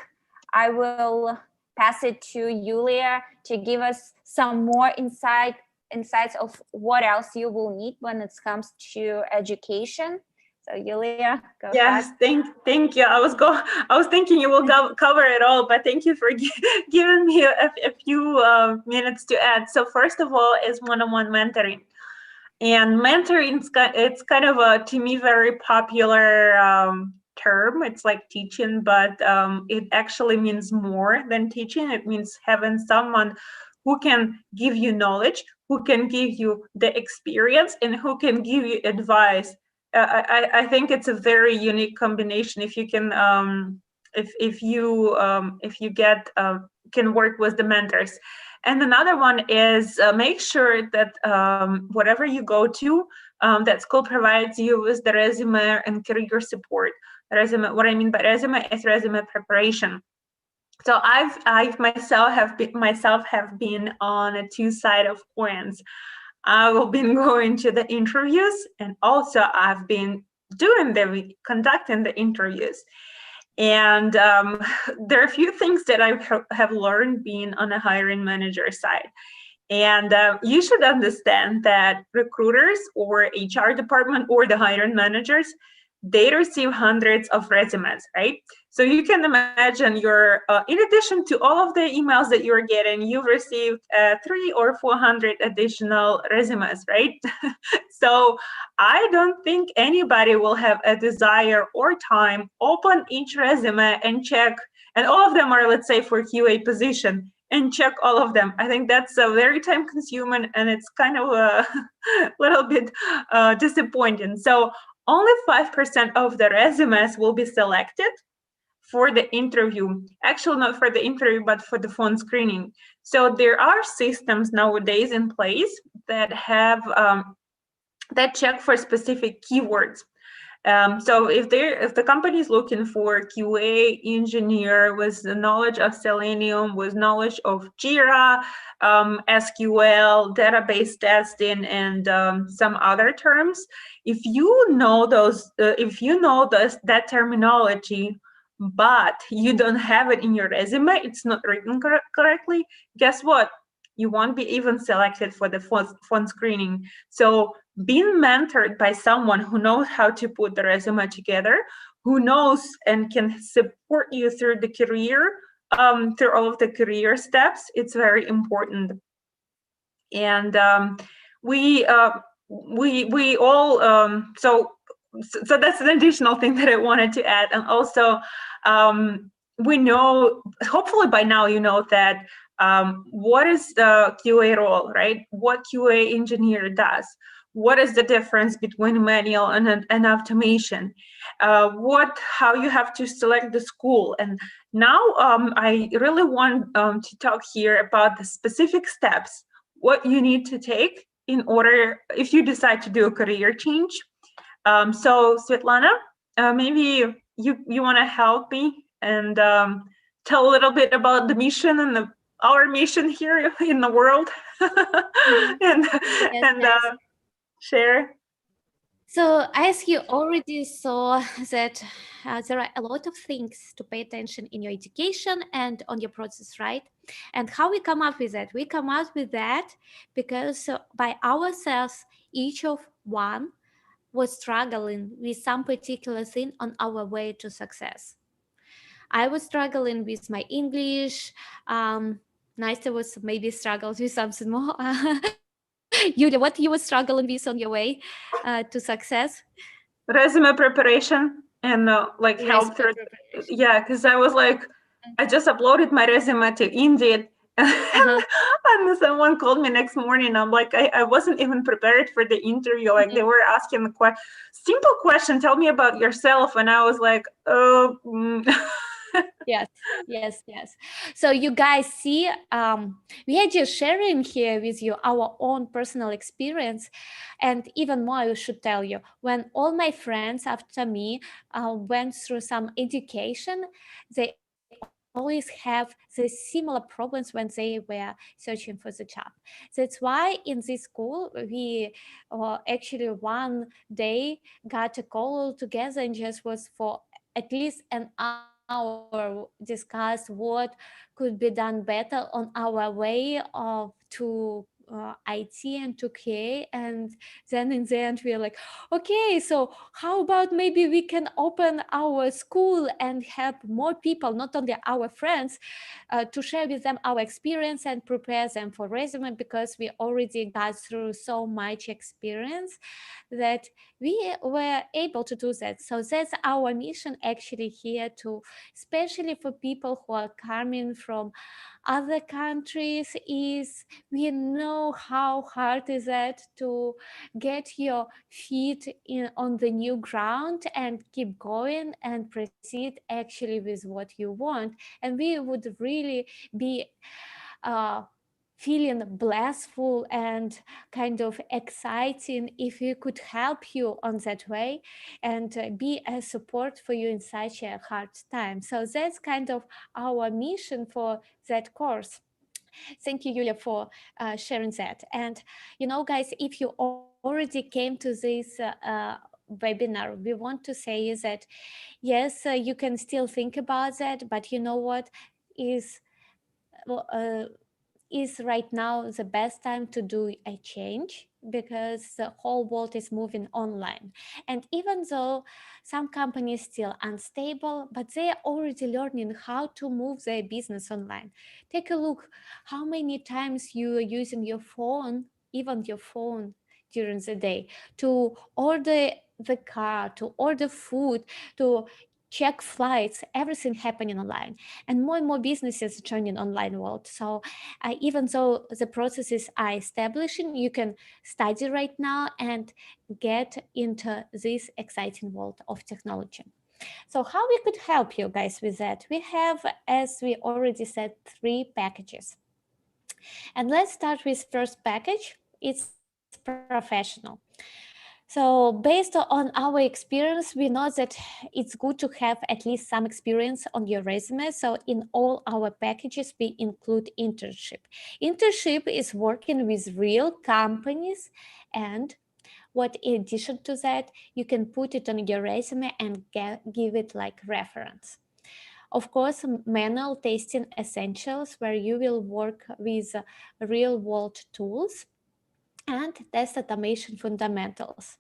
I will pass it to Yulia to give us some more insights of what else you will need when it comes to education. So Yulia, go yes, ahead. Thank you. I was thinking you will cover it all, but thank you for giving me a few minutes to add. So first of all is one-on-one mentoring. And mentoring, it's kind of a, to me, very popular term. It's like teaching, but it actually means more than teaching. It means having someone who can give you knowledge, who can give you the experience, and who can give you advice. I think it's a very unique combination. If you can, if you get can work with the mentors. And another one is make sure that whatever you go to, that school provides you with the resume and career support. Resume. What I mean by resume is resume preparation. So I myself have been on a two side of coins. I've been going to the interviews, and also I've been conducting the interviews. And there are a few things that I have learned being on a hiring manager side. And you should understand that recruiters or HR department or the hiring managers, they receive hundreds of resumes, right? So you can imagine in addition to all of the emails that you're getting, you've received 300 or 400 additional resumes, right? So I don't think anybody will have a desire or time open each resume and check, and all of them are, let's say, for QA position, and check all of them. I think that's very time consuming, and it's kind of a little bit disappointing. So only 5% of the resumes will be selected for the interview. Actually, not for the interview, but for the phone screening. So there are systems nowadays in place that have that check for specific keywords. So if the company is looking for QA engineer with the knowledge of Selenium, with knowledge of Jira, SQL, database testing, and some other terms, if you know that terminology, but you don't have it in your resume, it's not written correctly, guess what? You won't be even selected for the phone screening. So being mentored by someone who knows how to put the resume together, who knows and can support you through the career, through all of the career steps, it's very important. And we all so that's an additional thing that I wanted to add. And also, we know, hopefully by now you know that what is the QA role, right? What QA engineer does. What is the difference between manual and automation? How you have to select the school. And now I really want to talk here about the specific steps, what you need to take in order, if you decide to do a career change. So Svetlana, maybe you want to help me and tell a little bit about the mission and our mission here in the world, and Yes. Share. So as you already saw that there are a lot of things to pay attention in your education and on your process, right? And how we come up with that? We come up with that because by ourselves, each of one was struggling with some particular thing on our way to success. I was struggling with my English. Nastya was maybe struggles with something more. Yulia, what you were struggling with on your way to success? Resume preparation and like help through. Yeah, because I was like, I just uploaded my resume to Indeed. And someone called me next morning. I'm like, I wasn't even prepared for the interview. Like they were asking the simple question, tell me about yourself. And I was like, oh. Yes. So you guys see, we are just sharing here with you our own personal experience. And even more, I should tell you, when all my friends after me went through some education, they always have the similar problems when they were searching for the job. That's why in this school, we actually one day got a call together and just was for at least an hour discuss what could be done better on our way of to IT and to QA. And then in the end we are like, okay, so how about maybe we can open our school and help more people, not only our friends, to share with them our experience and prepare them for resume, because we already got through so much experience that we were able to do that. So that's our mission actually here, to especially for people who are coming from other countries, is we know how hard is it to get your feet on the new ground and keep going and proceed actually with what you want. And we would really be feeling blissful and kind of exciting if we could help you on that way and be a support for you in such a hard time. So that's kind of our mission for that course. Thank you, Yulia, for sharing that. And you know, guys, if you already came to this webinar, we want to say is that yes, you can still think about that, but you know what is uh, is right now the best time to do a change, because the whole world is moving online. And even though some companies still unstable, but they are already learning how to move their business online. Take a look how many times you are using your phone, even your phone, during the day, to order the car, to order food, to check flights, everything happening online. And more businesses are turning online world. So even though the processes are establishing, you can study right now and get into this exciting world of technology. So how we could help you guys with that? We have, as we already said, 3 packages. And let's start with first package. It's professional. So based on our experience, we know that it's good to have at least some experience on your resume. So in all our packages, we include internship. Internship is working with real companies, and what in addition to that, you can put it on your resume and give it like reference. Of course, manual testing essentials, where you will work with real world tools, and test automation fundamentals.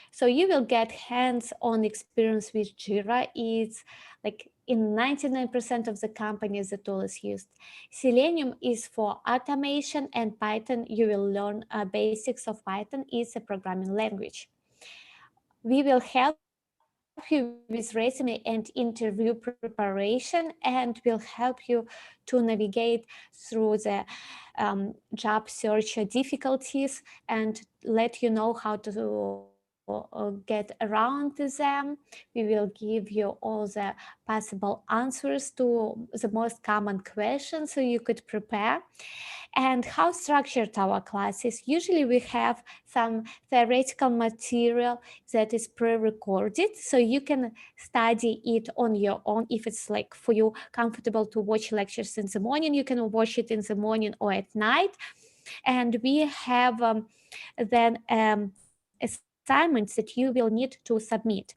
So you will get hands-on experience with Jira. It's like in 99% of the companies the tool is used. Selenium is for automation, and Python, you will learn basics of Python, is a programming language. We will help you with resume and interview preparation, and will help you to navigate through the job search difficulties, and let you know how to get around them. We will give you all the possible answers to the most common questions so you could prepare. And how structured our classes? Usually we have some theoretical material that is pre-recorded, so you can study it on your own. If it's like for you comfortable to watch lectures in the morning, you can watch it in the morning or at night. And we have then assignments that you will need to submit.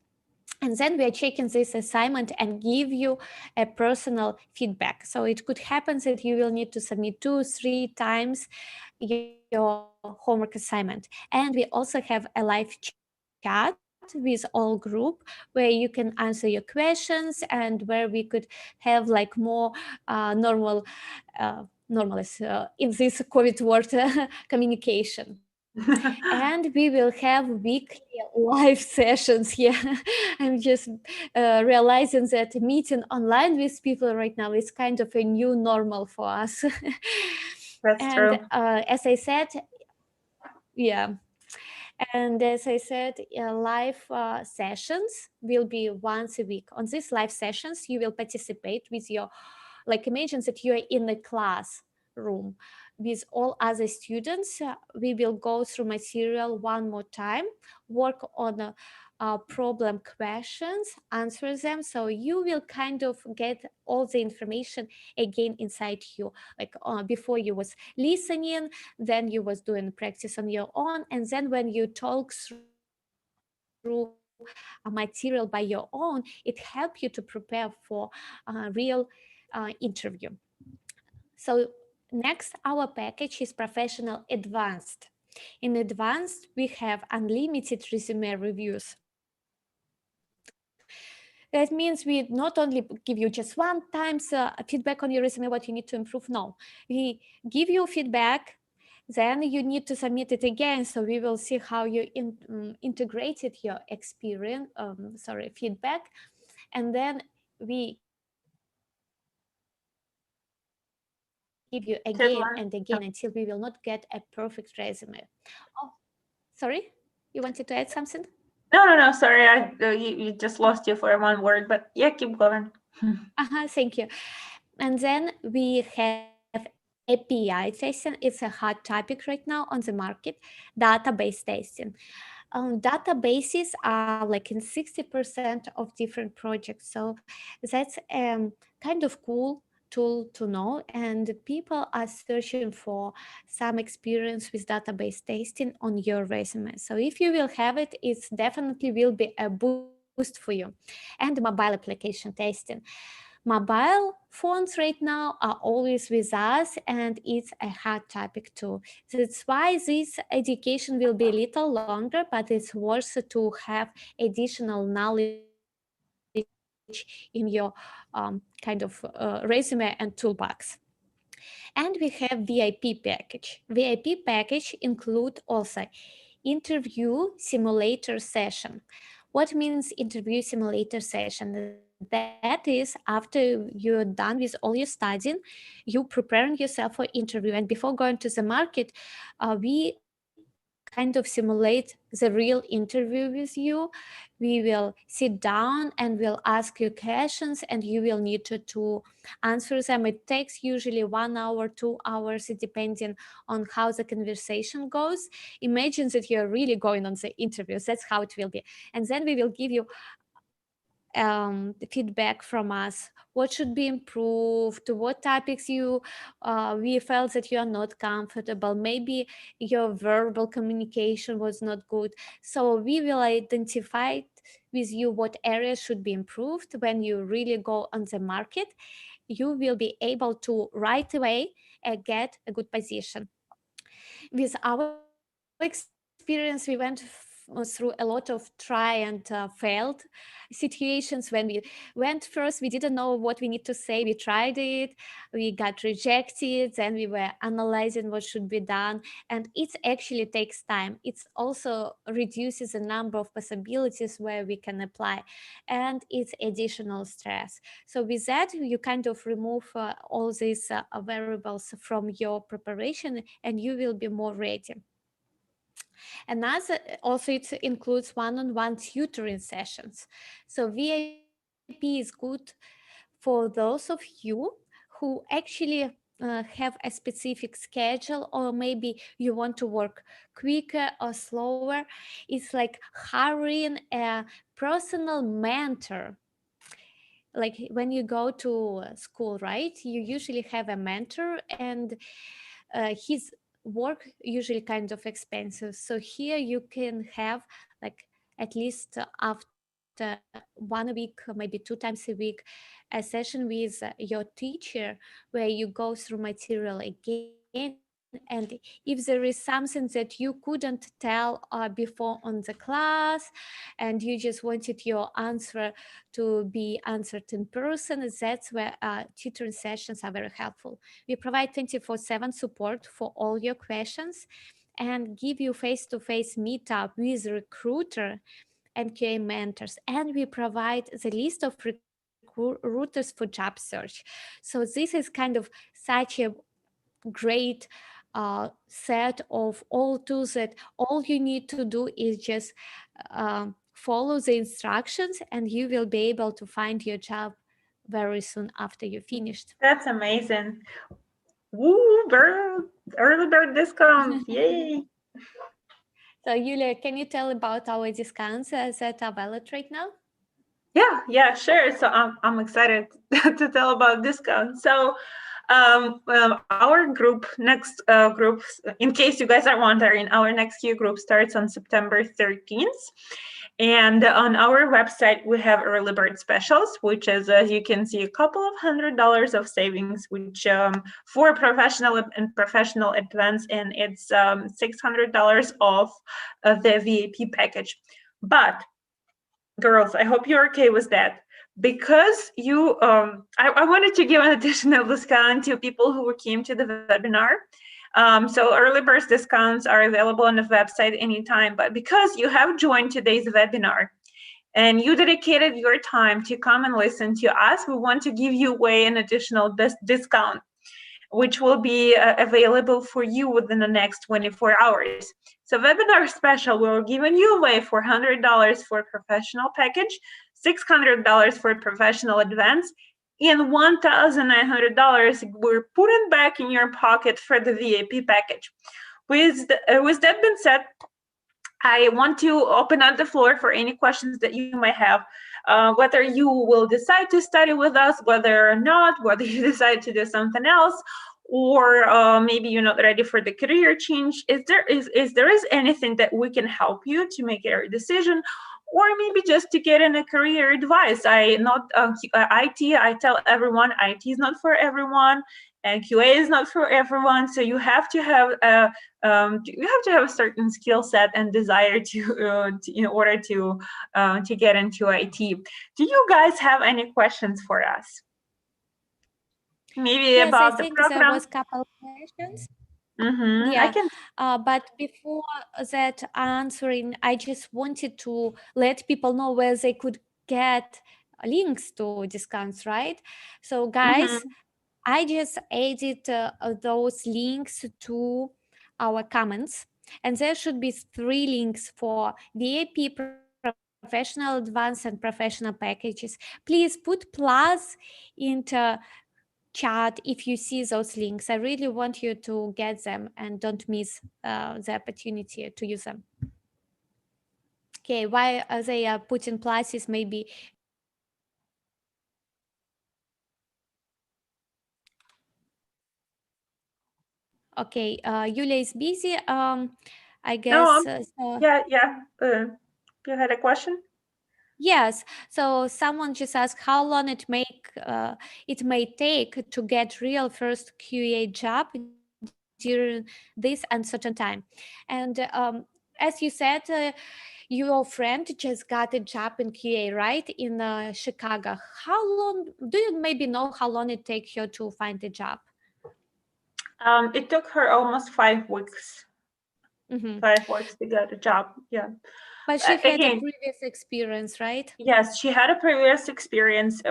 And then we are checking this assignment and give you a personal feedback. So it could happen that you will need to submit 2-3 times your homework assignment. And we also have a live chat with all group, where you can answer your questions, and where we could have like more normal in this COVID world communication. And we will have weekly live sessions. Yeah, I'm just realizing that meeting online with people right now is kind of a new normal for us. That's And true. as I said, yeah, and as I said, live sessions will be once a week. On these live sessions, you will participate with your, like imagine that you are in a classroom with all other students. We will go through material one more time, work on problem questions, answer them. So you will kind of get all the information again inside you. Like before you was listening, then you was doing practice on your own, and then when you talk through a material by your own, it helps you to prepare for a real interview. So next, our package is professional advanced. In advanced, we have unlimited resume reviews. That means we not only give you just one times feedback on your resume, what you need to improve. No, we give you feedback, then you need to submit it again. So we will see how you integrated your experience, feedback, and then we give you again and again until we will not get a perfect resume. Oh, sorry, you wanted to add something? No. Sorry, you just lost you for one word, but yeah, keep going. Thank you. And then we have API testing. It's a hot topic right now on the market. Database testing. Databases are like in 60% of different projects. So that's kind of cool tool to know, and people are searching for some experience with database testing on your resume. So if you will have it, it's definitely will be a boost for you. And mobile application testing. Mobile phones right now are always with us, and it's a hot topic too. That's why this education will be a little longer, but it's worth to have additional knowledge in your resume and toolbox. And we have VIP package. VIP package include also interview simulator session. What means interview simulator session? That is after you're done with all your studying, you preparing yourself for interview, and before going to the market, we kind of simulate the real interview with you. We will sit down and we'll ask you questions, and you will need to answer them. It takes usually 1 hour, 2 hours, depending on how the conversation goes. Imagine that you're really going on the interviews. That's how it will be. And then we will give you feedback from us, what should be improved, what topics we felt that you are not comfortable, maybe your verbal communication was not good. So we will identify with you what areas should be improved. When you really go on the market, you will be able to right away get a good position. With our experience, we went through a lot of try and failed situations. When we went first, we didn't know what we need to say. We tried it, we got rejected, then we were analyzing what should be done, and it actually takes time. It also reduces the number of possibilities where we can apply, and it's additional stress. So with that, you kind of remove all these variables from your preparation, and you will be more ready. Another, also it includes one-on-one tutoring sessions. So VIP is good for those of you who actually have a specific schedule, or maybe you want to work quicker or slower. It's like hiring a personal mentor. Like when you go to school, right, you usually have a mentor, and his work usually kind of expensive. So here you can have like at least after 1 week, maybe 2 times a week, a session with your teacher, where you go through material again. And if there is something that you couldn't tell before on the class, and you just wanted your answer to be answered in person, that's where tutoring sessions are very helpful. We provide 24/7 support for all your questions, and give you face-to-face meetup with recruiter and QA mentors. And we provide the list of recruiters for job search. So this is kind of such a great set of all tools that all you need to do is just follow the instructions, and you will be able to find your job very soon after you finished. That's amazing. Woo, girl, early bird discounts, yay. So Yulia, can you tell about our discounts that are valid right now? Yeah, sure. So I'm excited to tell about discounts. So our group, next group, in case you guys are wondering, our next Q group starts on September 13th. And on our website, we have early bird specials, which is, as you can see, a couple of $100 of savings, which for professional and professional advance, and it's $600 off of the VIP package. But girls, I hope you're okay with that, because you I wanted to give an additional discount to people who came to the webinar. So early bird discounts are available on the website anytime, but because you have joined today's webinar and you dedicated your time to come and listen to us, we want to give you away an additional discount, which will be available for you within the next 24 hours. So webinar special, we're giving you away $400 for professional package, $600 for professional advance, and $1,900 we're putting back in your pocket for the VIP package. With that being said, I want to open up the floor for any questions that you might have, whether you will decide to study with us, whether or not, whether you decide to do something else, or maybe you're not ready for the career change. Is there is anything that we can help you to make your decision, or maybe just to get in a career advice? IT. I tell everyone IT is not for everyone, and QA is not for everyone. So you have to have a certain skill set and desire in order to get into IT. Do you guys have any questions for us? Maybe Yes, I about the think there program? was a couple of questions. Mm-hmm. I Yeah, can. but before that answering, I just wanted to let people know where they could get links to discounts, right? So guys, Mm-hmm. I just added those links to our comments, and there should be 3 links for VIP, professional, advanced, and professional packages. Please put plus into chat if you see those links. I really want you to get them and don't miss the opportunity to use them. Okay, why are they putting pluses? Maybe Yulia is busy. Okay, Yulia is busy. I No. guess so. Yeah. Yeah. You had a question? Yes. So someone just asked how long it may take to get real first QA job during this uncertain time. And as you said, your friend just got a job in QA, right, in Chicago. How long do you maybe know how long it takes you to find a job? It took her almost 5 weeks. Hmm. 5 weeks to get a job. Yeah. But she had a Again, previous experience, right? yes, she had a previous experience,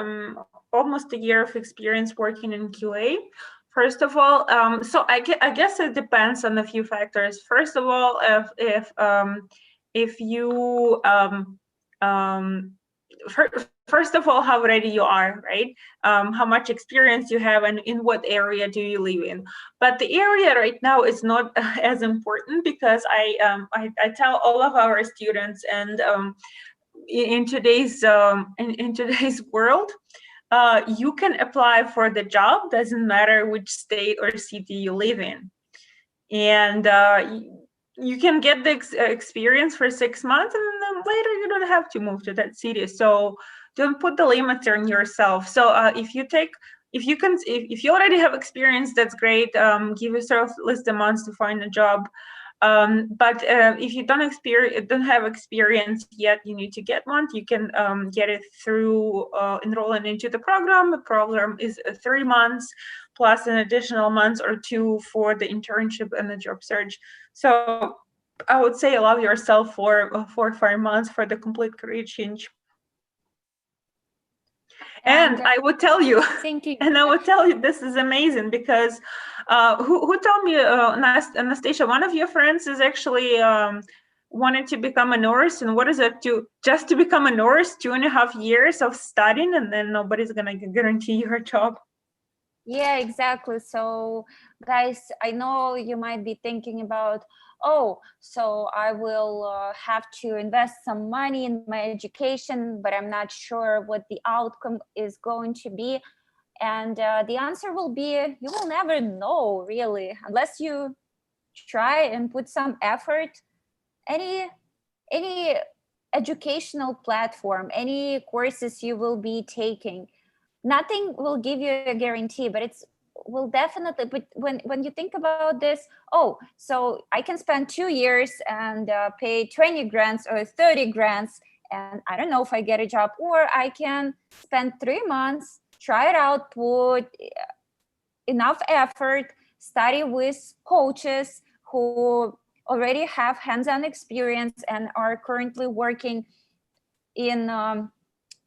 almost a year of experience working in QA. First of all, so I guess it depends on a few factors. First of all, if you first of all, how ready you are, right? How much experience you have, and in what area do you live in? But the area right now is not as important, because I tell all of our students, and in today's in today's world, you can apply for the job, doesn't matter which state or city you live in, and you can get the experience for 6 months, and then later you don't have to move to that city. So don't put the limits on yourself. So if you already have experience, that's great. Give yourself at least a month to find a job. But if you don't have experience yet, you need to get one. You can get it through enrolling into the program. The program is 3 months plus an additional month or 2 for the internship and the job search. So I would say allow yourself for 4 or 5 months for the complete career change. And I would tell you, Thank you. and I would tell you, this is amazing, because who told me, Anastasia, one of your friends is actually wanted to become a nurse, and what is it, just to become a nurse, 2.5 years of studying, and then nobody's gonna guarantee you a job. Yeah, exactly. So guys, I know you might be thinking about, oh, so I will have to invest some money in my education, but I'm not sure what the outcome is going to be. And the answer will be, you will never know, really, unless you try and put some effort. Any educational platform, any courses you will be taking, nothing will give you a guarantee, but it's will definitely. But when you think about this, oh, so I can spend 2 years and pay 20 grants or 30 grants, and I don't know if I get a job, or I can spend 3 months, try it out, put enough effort, study with coaches who already have hands-on experience and are currently working in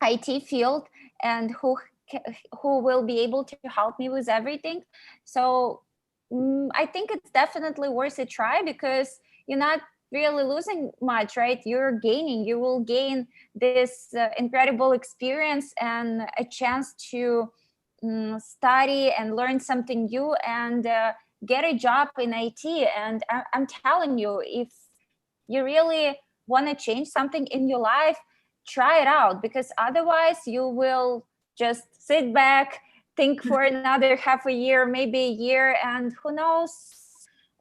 IT field, and who will be able to help me with everything. So I think it's definitely worth a try, because you're not really losing much, right? You're gaining. You will gain this incredible experience and a chance to study and learn something new and get a job in IT. And I'm telling you, you really want to change something in your life, try it out, because otherwise you will just sit back, think for another half a year, maybe a year, and who knows,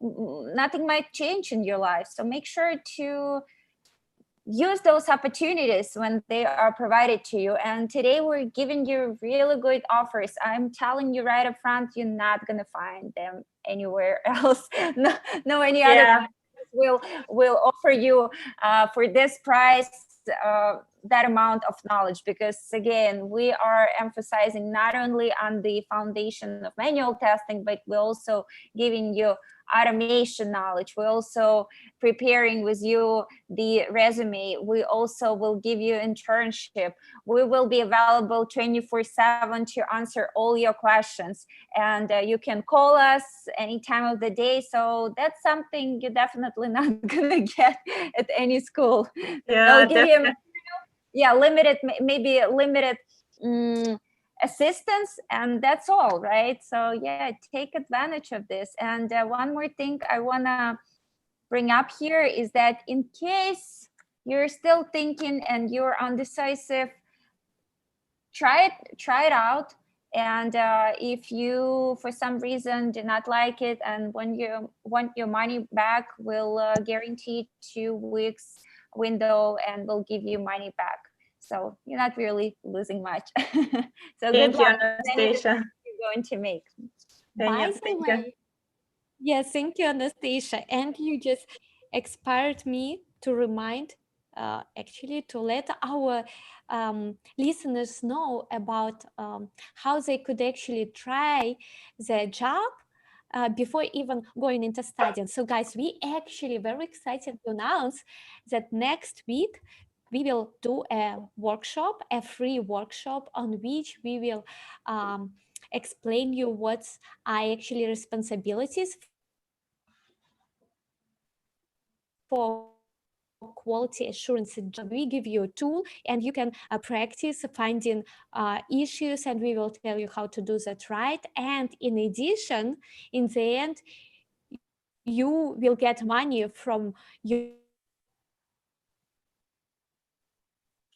nothing might change in your life. So make sure to use those opportunities when they are provided to you. And today we're giving you really good offers. I'm telling you right up front, you're not going to find them anywhere else. No any other will offer you for this price that amount of knowledge, because again, we are emphasizing not only on the foundation of manual testing, but we're also giving you automation knowledge. We're also preparing with you the resume. We also will give you internship. We will be available 24/7 to answer all your questions, and you can call us any time of the day. So that's something you're definitely not gonna get at any school. Yeah, They'll give you limited, maybe limited assistance, and that's all, right? So yeah, take advantage of this. And one more thing I want to bring up here is that in case you're still thinking and you're undecisive, try it out. And if you for some reason do not like it and when you want your money back, we'll guarantee 2 weeks window and we'll give you money back. So you're not really losing much. So thank good you, luck with any Anastasia. decision you're going to make. By the Thank you. way, yes, thank you, Anastasia. And you just inspired me to remind, actually, to let our listeners know about how they could actually try their job before even going into studying. So guys, we actually very excited to announce that next week we will do a workshop, a free workshop on which we will explain you what are actually responsibilities for quality assurance. We give you a tool and you can practice finding issues, and we will tell you how to do that right. And in addition, in the end, you will get money from your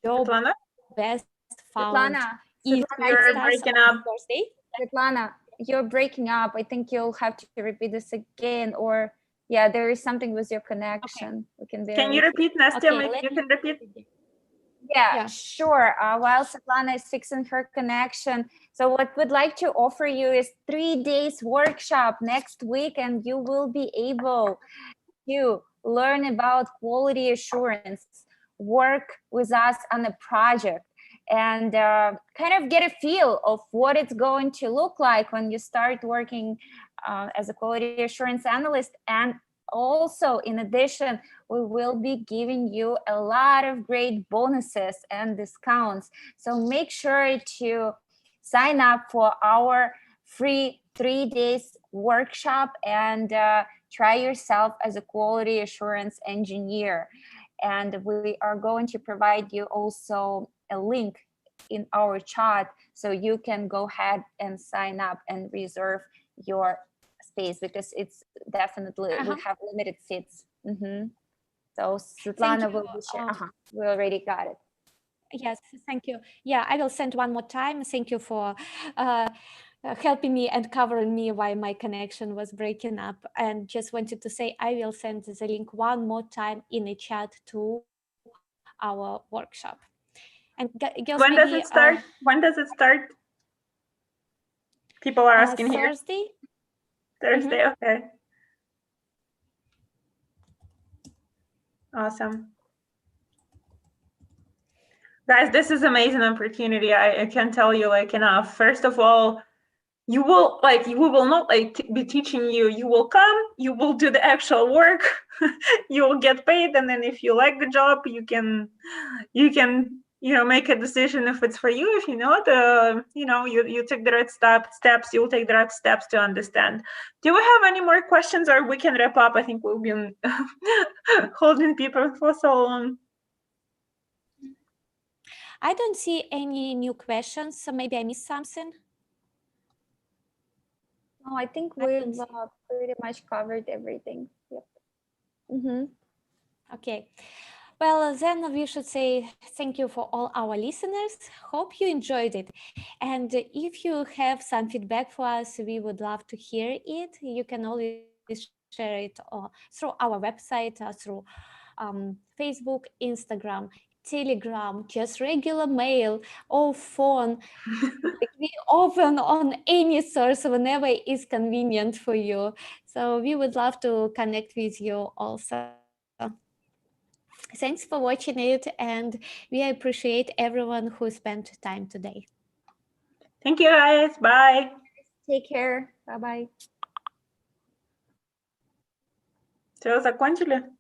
Svetlana? best found Svetlana, breaking up. Thursday. Svetlana, you're breaking up. I think you'll have to repeat this again, or yeah, there is something with your connection. We can Can you repeat, Nastya? Okay, Maybe you can repeat. Yeah, sure. While Svetlana is fixing her connection, so what we'd like to offer you is 3 days workshop next week, and you will be able to learn about quality assurance, work with us on a project, and kind of get a feel of what it's going to look like when you start working as a quality assurance analyst. And also, in addition, we will be giving you a lot of great bonuses and discounts. So make sure to sign up for our free 3 days workshop and try yourself as a quality assurance engineer. And we are going to provide you also a link in our chat so you can go ahead and sign up and reserve your space, because it's definitely we have limited seats. So Svetlana will be sharing. We already got it. Yes, thank you. Yeah, I will send one more time. Thank you for helping me and covering me while my connection was breaking up. And just wanted to say I will send the link one more time in the chat to our workshop. And girls, when does it start? When does it start? People are asking here. Thursday, okay. Awesome. Guys, this is amazing opportunity. I can't tell you like enough. First of all, we will not be teaching you. You will come, you will do the actual work, you will get paid, and then if you like the job, you can make a decision if it's for you. If you not, you take the right steps. You'll take the right steps to understand. Do we have any more questions, or we can wrap up? I think we've been holding people for so long. I don't see any new questions, so maybe I missed something. No, I think we've pretty much covered everything. Yep. Okay. Well, then we should say thank you for all our listeners. Hope you enjoyed it. And if you have some feedback for us, we would love to hear it. You can always share it through our website, through Facebook, Instagram, Telegram, just regular mail or phone. Like we open on any source whenever is convenient for you. So we would love to connect with you also. Thanks for watching it, and we appreciate everyone who spent time today. Thank you, guys. Bye. Take care. Bye-bye. Все, закончили?